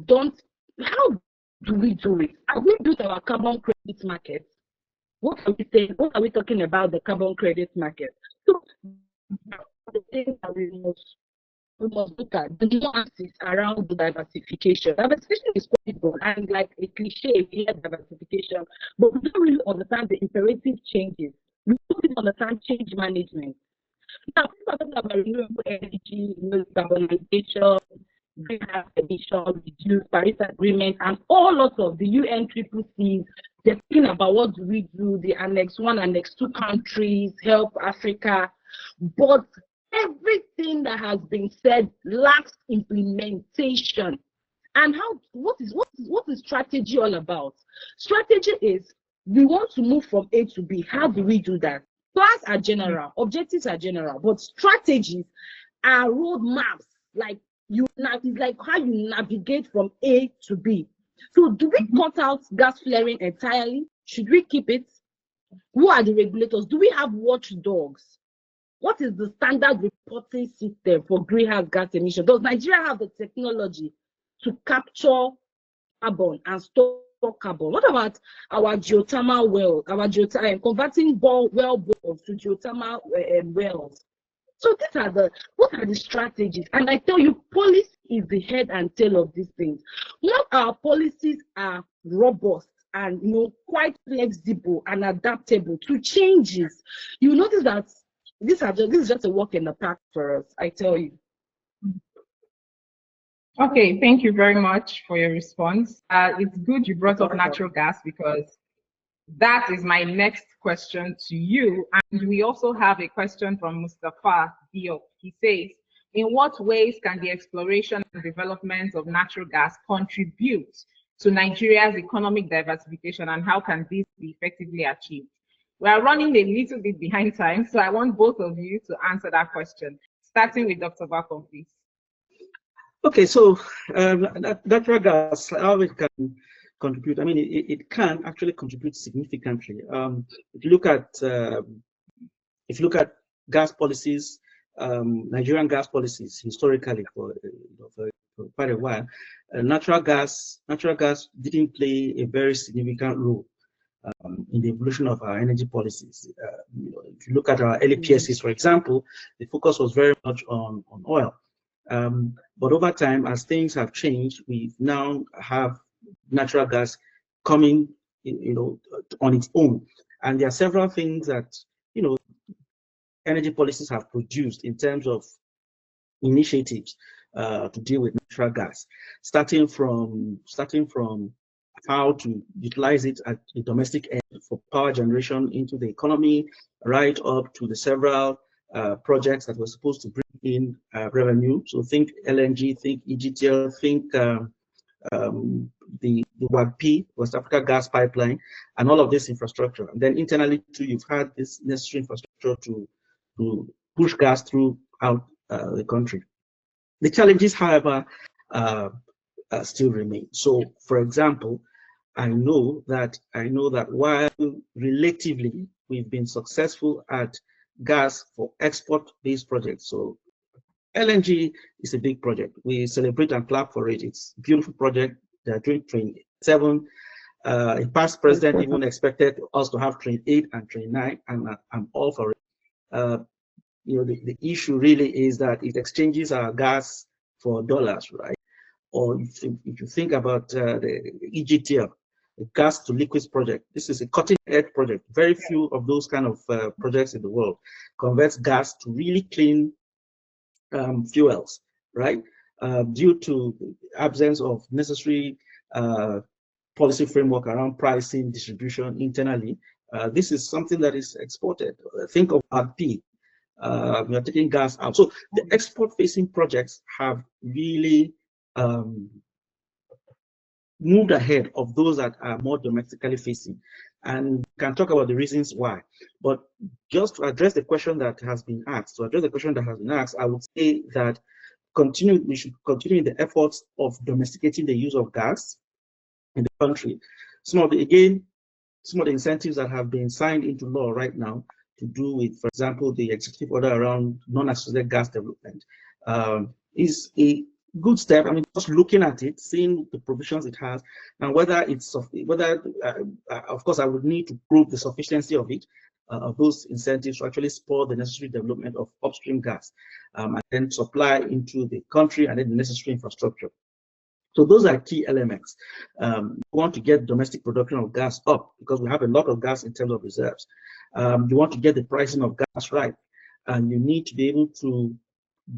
how do we do it? Have we built our carbon credit market? What are we saying? What are we talking about the carbon credit market? So the things that we must look at the nuances around the diversification. Diversification is quite good and like a cliche, we hear diversification, but we don't really understand the imperative changes. We don't really understand change management. Now, people are talking about renewable energy, decarbonization, greenhouse emissions, reduce Paris Agreement, and all lots of the UNCCC. They're thinking about what do we do, the Annex 1, Annex 2 countries, help Africa. But everything that has been said lacks implementation. And what is strategy all about? Strategy is we want to move from A to B. How do we do that? Plans are general, objectives are general, but strategies are roadmaps. Like it's like how you navigate from A to B. So do we cut out gas flaring entirely? Should we keep it? Who are the regulators? Do we have watchdogs? What is the standard reporting system for greenhouse gas emission? Does Nigeria have the technology to capture carbon and store carbon? What about our geothermal well, converting well bores to geothermal wells? So what are the strategies? And I tell you, policy is the head and tail of these things. What our policies are robust and quite flexible and adaptable to changes. You notice that this is just a walk in the park for us, I tell you. Okay, thank you very much for your response. It's good you brought up natural gas because that is my next question to you. And we also have a question from Mustafa Diop. He says, in what ways can the exploration and development of natural gas contribute to Nigeria's economic diversification, and how can this be effectively achieved? We are running a little bit behind time, so I want both of you to answer that question, starting with Dr. Gbakon, please. Okay, so natural gas, how it can contribute? I mean, it can actually contribute significantly. If you look at gas policies, Nigerian gas policies historically for quite a while, natural gas didn't play a very significant role in the evolution of our energy policies. If you look at our early PSCs, for example, the focus was very much on oil. But over time, as things have changed, we now have natural gas coming, on its own. And there are several things that, energy policies have produced in terms of initiatives to deal with natural gas, starting from how to utilize it at the domestic end for power generation into the economy, right up to the several projects that were supposed to bring in revenue. So think LNG, think EGTL, think the WAGP, West Africa Gas Pipeline, and all of this infrastructure. And then internally too, you've had this necessary infrastructure to push gas throughout the country. The challenges, however, still remain. So, for example, I know that while relatively we've been successful at gas for export-based projects, so LNG is a big project. We celebrate and clap for it. It's a beautiful project. They're doing train 7. A past president even expected us to have train 8 and train 9, and I'm all for it. The issue really is that it exchanges our gas for dollars, right? Or if you think about the EGTL, the gas to liquids project, this is a cutting-edge project. Very few of those kind of projects in the world converts gas to really clean fuels, right? Due to the absence of necessary policy framework around pricing, distribution internally, this is something that is exported. Think of RP. We are taking gas out. So the export-facing projects have really moved ahead of those that are more domestically facing. And we can talk about the reasons why. But just to address the question that has been asked, I would say that we should continue the efforts of domesticating the use of gas in the country. Some of the incentives that have been signed into law right now to do with, for example, the executive order around non-associated gas development is a good step. I mean, just looking at it, seeing the provisions it has, and whether it's of course, I would need to prove the sufficiency of it, of those incentives to actually spur the necessary development of upstream gas, and then supply into the country, and then the necessary infrastructure. So those are key elements. We want to get domestic production of gas up because we have a lot of gas in terms of reserves. You want to get the pricing of gas right, and you need to be able to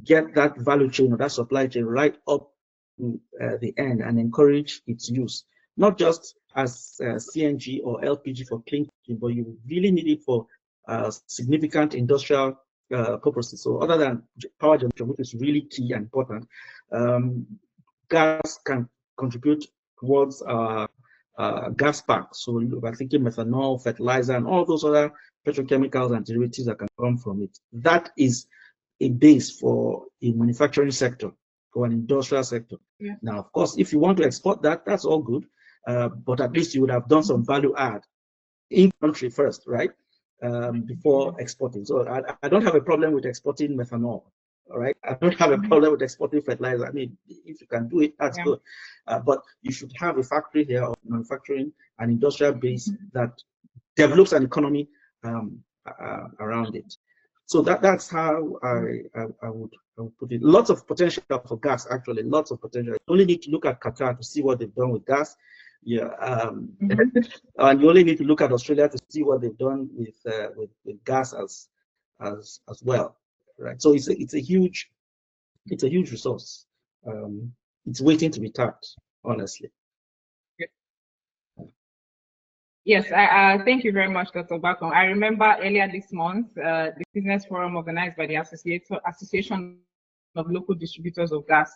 get that value chain or that supply chain right up to the end and encourage its use, not just as CNG or LPG for clean cooking, but you really need it for significant industrial purposes. So other than power generation, which is really key and important, gas can contribute towards gas packs. So we're thinking methanol, fertilizer, and all those other petrochemicals and derivatives that can come from it. That is a base for a manufacturing sector, for an industrial sector. Yeah. Now, of course, if you want to export that, that's all good, but at least you would have done some value add in country first, right? Before exporting. So I don't have a problem with exporting methanol. All right, I don't have a problem with exporting fertilizer. I mean, if you can do it, that's good. But you should have a factory here of manufacturing an industrial base that develops an economy around it. So that's how I would put it. Lots of potential for gas, actually, lots of potential. You only need to look at Qatar to see what they've done with gas. Yeah, and you only need to look at Australia to see what they've done with gas as well. Right, so it's a huge resource. It's waiting to be tapped, honestly. Yes, thank you very much, Dr. Gbakon. I remember earlier this month, the business forum organized by the Association of Local Distributors of Gas,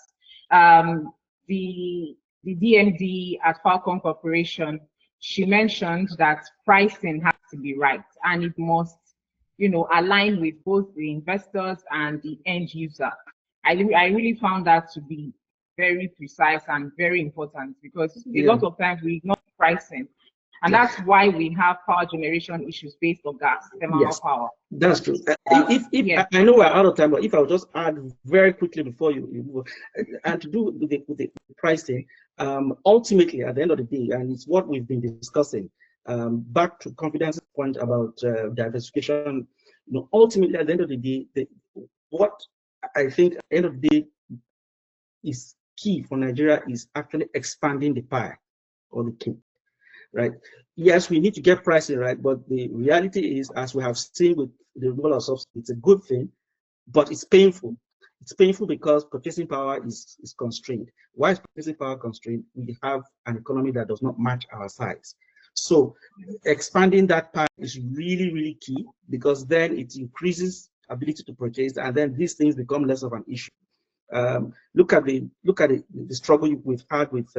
the DMD at Falcon Corporation, she mentioned that pricing has to be right, and it must, align with both the investors and the end user. I really found that to be very precise and very important, because a lot of times we ignore pricing, and that's why we have power generation issues based on gas, thermal power. That's true. I know we're out of time, but if I would just add very quickly before you move, and to do with the pricing, ultimately at the end of the day, and it's what we've been discussing, back to Confidence's point about diversification, ultimately at the end of the day, what I think at the end of the day is key for Nigeria is actually expanding the pie or the cake, right? Yes, we need to get pricing right, but the reality is, as we have seen with the removal of subsidy, it's a good thing, but it's painful. It's painful because purchasing power is constrained. Why is purchasing power constrained? We have an economy that does not match our size. So expanding that pie is really, really key, because then it increases ability to purchase, and then these things become less of an issue. Look at the struggle we've had with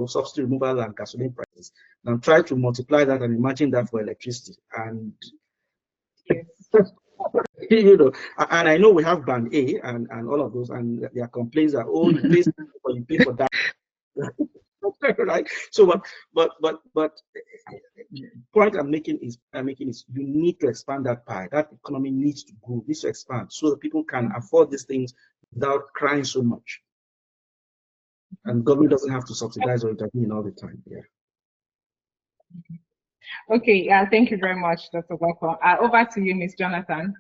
subsidy removal and gasoline prices. Now try to multiply that and imagine that for electricity, and and I know we have band A and all of those, and there are complaints that you pay for that. Right. So but point I'm making is you need to expand that pie. That economy needs to grow, needs to expand, so that people can afford these things without crying so much. And government doesn't have to subsidize or intervene all the time. Yeah. Okay, thank you very much, Dr. Gbakon. Over to you, Ms. Jonathan.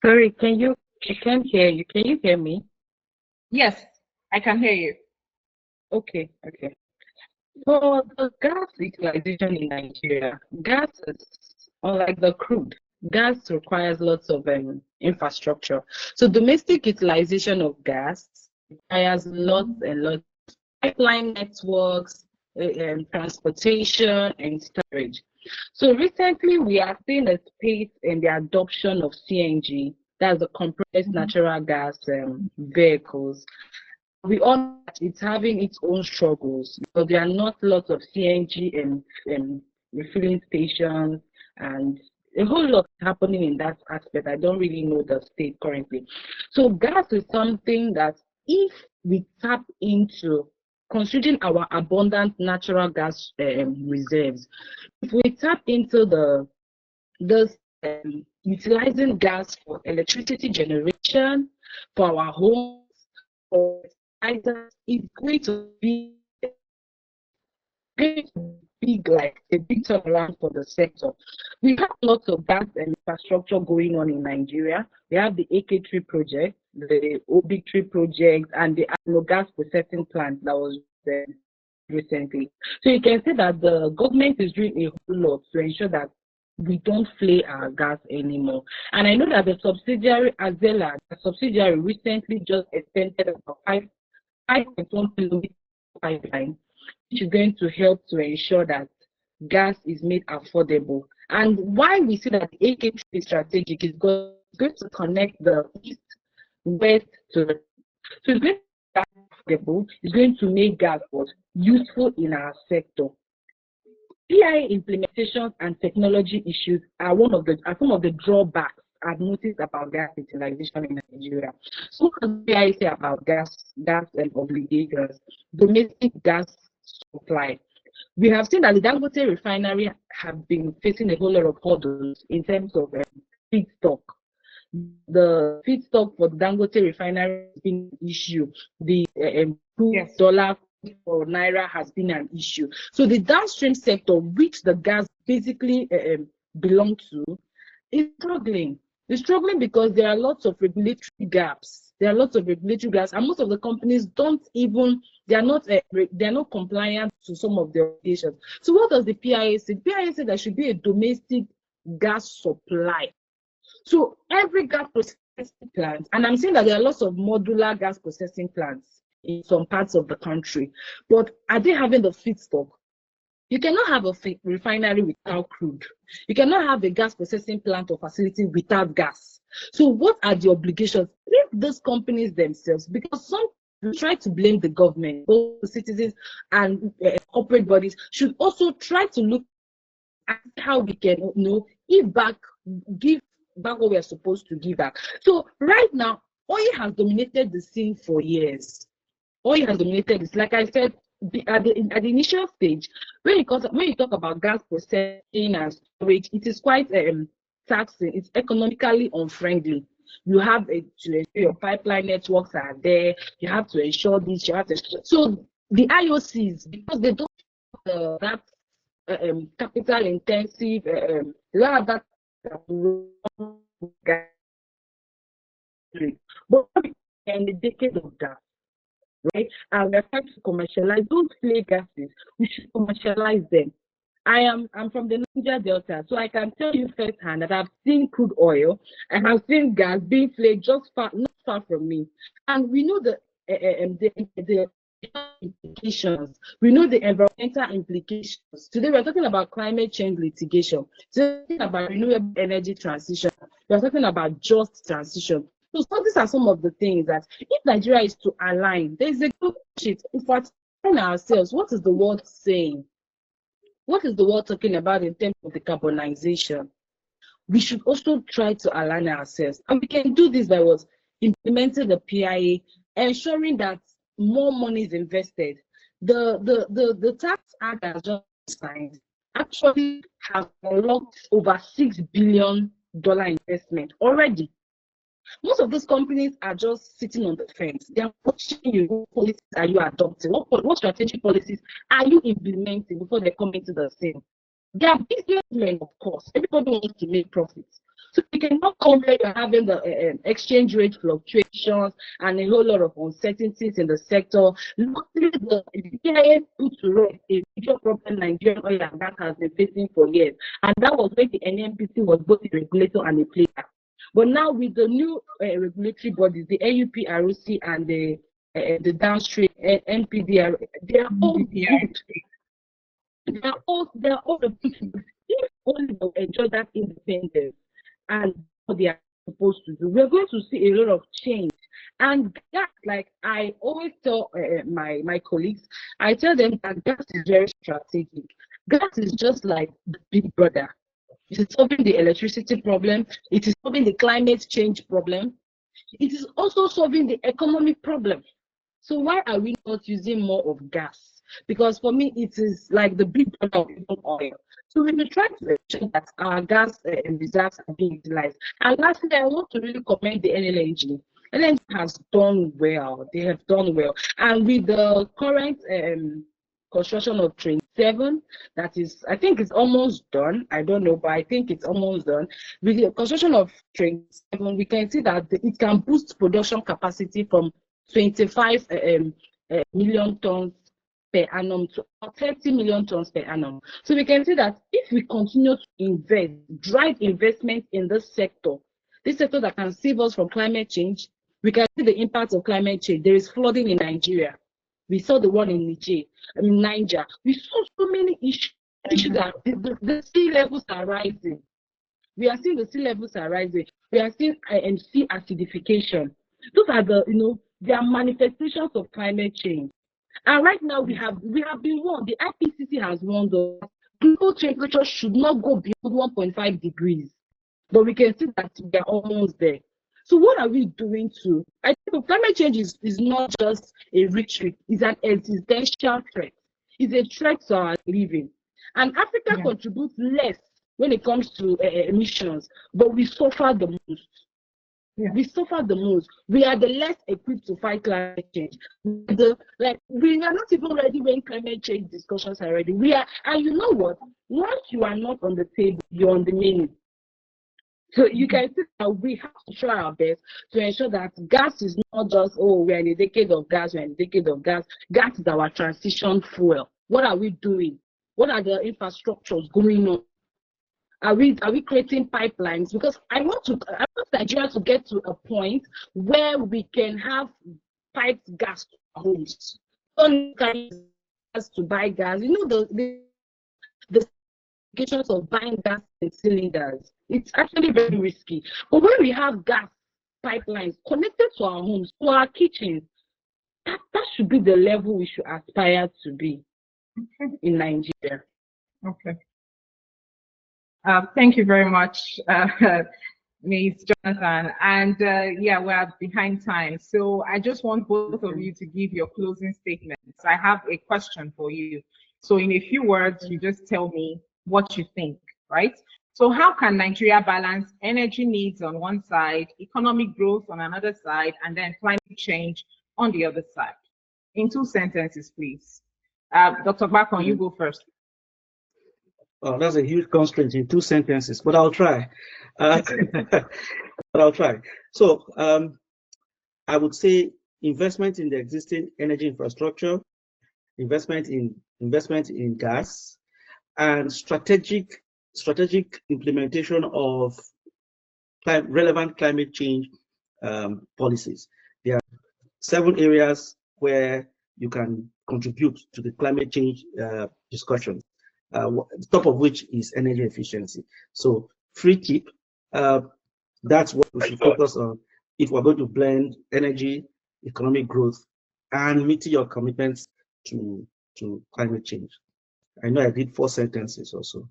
Sorry, I can't hear you. Can you hear me? Yes, I can hear you. Okay. For the gas utilization in Nigeria, gas is unlike the crude. Gas requires lots of infrastructure. So domestic utilization of gas requires lots and lots of pipeline networks, transportation, and storage. So recently, we have seen a space in the adoption of CNG, that's the compressed natural gas vehicles. We all know that it's having its own struggles, because there are not lots of CNG and refilling stations, and a whole lot happening in that aspect. I don't really know the state currently. So gas is something that if we tap into, considering our abundant natural gas reserves, if we tap into utilizing gas for electricity generation, for our homes, for fertilizers, is going to be like a big turnaround for the sector. We have lots of gas and infrastructure going on in Nigeria. We have the AK3 project, the OB3 project, and the gas processing plant that was recently. So you can see that the government is doing a whole lot to ensure that we don't flay our gas anymore. And I know that the subsidiary Azela, the subsidiary recently just extended about 5.1 kilometer pipeline, which is going to help to ensure that gas is made affordable. And why we see that the AK3 is strategic is going to connect the east, west to the, so it's going to be affordable, it's going to make gas useful in our sector. PIA implementations and technology issues are some of the drawbacks I've noticed about gas utilization in Nigeria. So what does PIA say about gas and obligations? Domestic gas supply. We have seen that the Dangote refinery have been facing a whole lot of hurdles in terms of feedstock. The feedstock for the Dangote refinery has been an issue. The $2 for naira has been an issue. So the downstream sector, which the gas basically belong to, is struggling. It's struggling because there are lots of regulatory gaps. And most of the companies they are not compliant to some of the obligations. So what does the PIA say? The PIA said there should be a domestic gas supply. So every gas processing plant, and I'm saying that there are lots of modular gas processing plants in some parts of the country, but are they having the feedstock? You cannot have a refinery without crude. You cannot have a gas processing plant or facility without gas. So what are the obligations? If those companies themselves, because some try to blame the government, both the citizens and corporate bodies should also try to look at how we can give back what we are supposed to give back. So right now, oil has dominated the scene for years. Oil has dominated this. Like I said, at the initial stage, when you talk about gas processing and storage, it is quite taxing. It's economically unfriendly. You have to ensure your pipeline networks are there. You have to ensure this. So the IOCs, because they don't have that capital intensive, they don't have that. But in the decade of gas, right? And we're trying to commercialize those flare gases. We should commercialize them. I'm from the Niger Delta, so I can tell you firsthand that I've seen crude oil and I've seen gas being flared not far from me. And we know the implications. We know the environmental implications. Today we're talking about climate change litigation. Today we're talking about renewable energy transition. We're talking about just transition. So these are some of the things that if Nigeria is to align, there's a good shit. In fact, ourselves, what is the world saying? What is the world talking about in terms of decarbonization? We should also try to align ourselves. And we can do this by what? Implementing the PIA, ensuring that more money is invested. The tax act that just signed actually has unlocked over $6 billion investment already. Most of those companies are just sitting on the fence. They are watching you. What policies are you adopting? What strategic policies are you implementing before they come into the scene? They are businessmen, of course. Everybody wants to make profits. So you cannot come where you're having the exchange rate fluctuations and a whole lot of uncertainties in the sector. Luckily, the PIA put to rest a major problem Nigerian oil and gas has been facing for years. And that was when the NNPC was both a regulator and a player. But now with the new regulatory bodies, the AUPROC and the downstream NPDR, they are all good. They are all the people. If only they enjoy that independence and what they are supposed to do, we're going to see a lot of change. And gas, like I always tell my colleagues, I tell them that gas is very strategic. Gas is just like the big brother. It is solving the electricity problem. It is solving the climate change problem. It is also solving the economic problem. So why are we not using more of gas? because for me, it is like the big brother of even oil. So we will try to ensure that our gas reserves are being utilized. And lastly, I want to really commend the NLNG. NLNG has done well. They have done well. And with the current construction of Train 7, that is, I think it's almost done. I don't know, but I think it's almost done. With the construction of Train 7, we can see that it can boost production capacity from 25 million tons per annum to 30 million tons per annum. So we can see that if we continue to invest, drive investment in this sector that can save us from climate change, we can see the impact of climate change. There is flooding in Nigeria. We saw the one in Niger. We saw so many issues that the sea levels are rising. We are seeing the sea levels are rising. We are seeing sea acidification. Those are they are manifestations of climate change. And right now we have been warned. The IPCC has warned us global temperature should not go beyond 1.5 degrees. But we can see that we are almost there. So what are we doing to? I think climate change is not just a retreat, it's an existential threat. It's a threat to our living. And Africa contributes less when it comes to emissions, but we suffer the most. Yeah. We suffer the most. We are the less equipped to fight climate change. We are not even ready when climate change discussions are ready. And you know what? Once you are not on the table, you're on the menu. So you can see that we have to try our best to ensure that gas is not just, we're in a decade of gas, Gas is our transition fuel. What are we doing? What are the infrastructures going on? Are we creating pipelines? Because I want Nigeria to get to a point where we can have piped gas to our homes. Don't gas to buy gas. You know the implications of buying gas in cylinders. It's actually very risky. But when we have gas pipelines connected to our homes, to our kitchens, that should be the level we should aspire to be in Nigeria. Okay. Thank you very much, Ms. Jonathan. And we're behind time. So I just want both of you to give your closing statements. I have a question for you. So in a few words, you just tell me what you think, right? So how can Nigeria balance energy needs on one side, economic growth on another side, and then climate change on the other side? In 2 sentences, please. Dr. Gbakon, you go first. Oh, that's a huge constraint in 2 sentences, but I'll try. So I would say investment in the existing energy infrastructure, investment in gas, and strategic implementation of relevant climate change policies. There are 7 areas where you can contribute to the climate change discussion. Top of which is energy efficiency. So free tip, that's what we should focus on if we're going to blend energy, economic growth, and meeting your commitments to climate change. I know I did 4 sentences or so.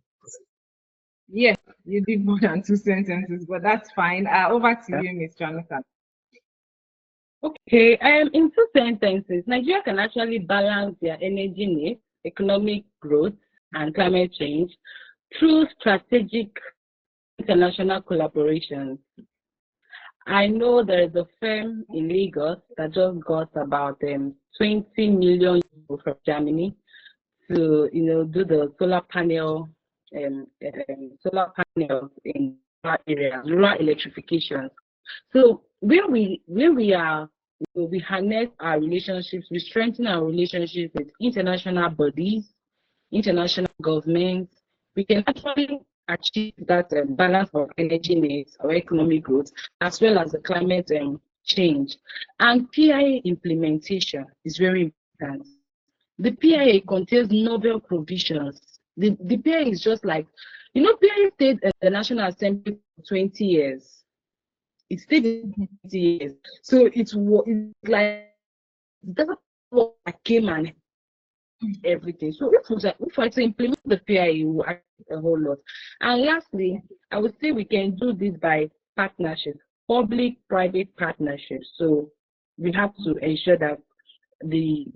Yes, you did more than 2 sentences, but that's fine. Over to you, Ms. Jonathan. Okay, in 2 sentences, Nigeria can actually balance their energy needs, economic growth, and climate change through strategic international collaborations. I know there is a firm in Lagos that just got about 20 million euros from Germany to do the solar panels in rural areas, rural electrification. So where we are, we harness our relationships, we strengthen our relationships with international bodies, international governments, we can actually achieve that balance of energy needs or economic growth, as well as the climate change. And PIA implementation is very important. The PIA contains novel provisions. The PIA is just like, PIA stayed at the National Assembly for 20 years. It stayed in 20 years. So it's like, that's what came and everything. So if I implement the PIA, we will add a whole lot. And lastly, I would say we can do this by partnerships, public-private partnerships. So we have to ensure that the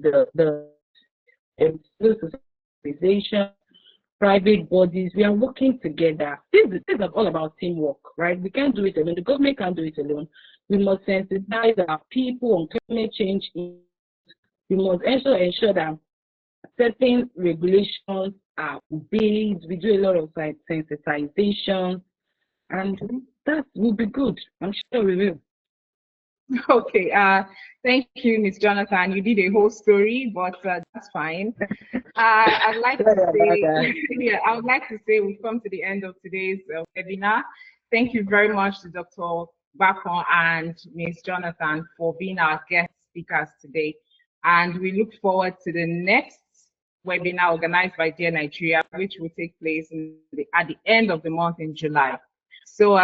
civil society organizations, private bodies. We are working together. This is all about teamwork, right? We can't do it alone. The government can't do it alone. We must sensitize our people on climate change. We must ensure that certain regulations are obeyed. We do a lot of sensitization, and that will be good. I'm sure we will. Okay, thank you, Ms. Jonathan. You did a whole story, but that's fine. I'd like to say, yeah, I would like to say we've come to the end of today's webinar. Thank you very much to Dr. Gbakon and Ms. Jonathan for being our guest speakers today. And we look forward to the next webinar organized by Dear Nigeria, which will take place at the end of the month in July. So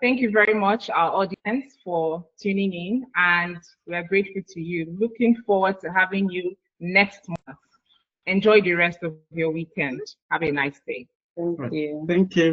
thank you very much, our audience, for tuning in, and we're grateful to you. Looking forward to having you next month. Enjoy the rest of your weekend. Have a nice day. Thank you. Thank you.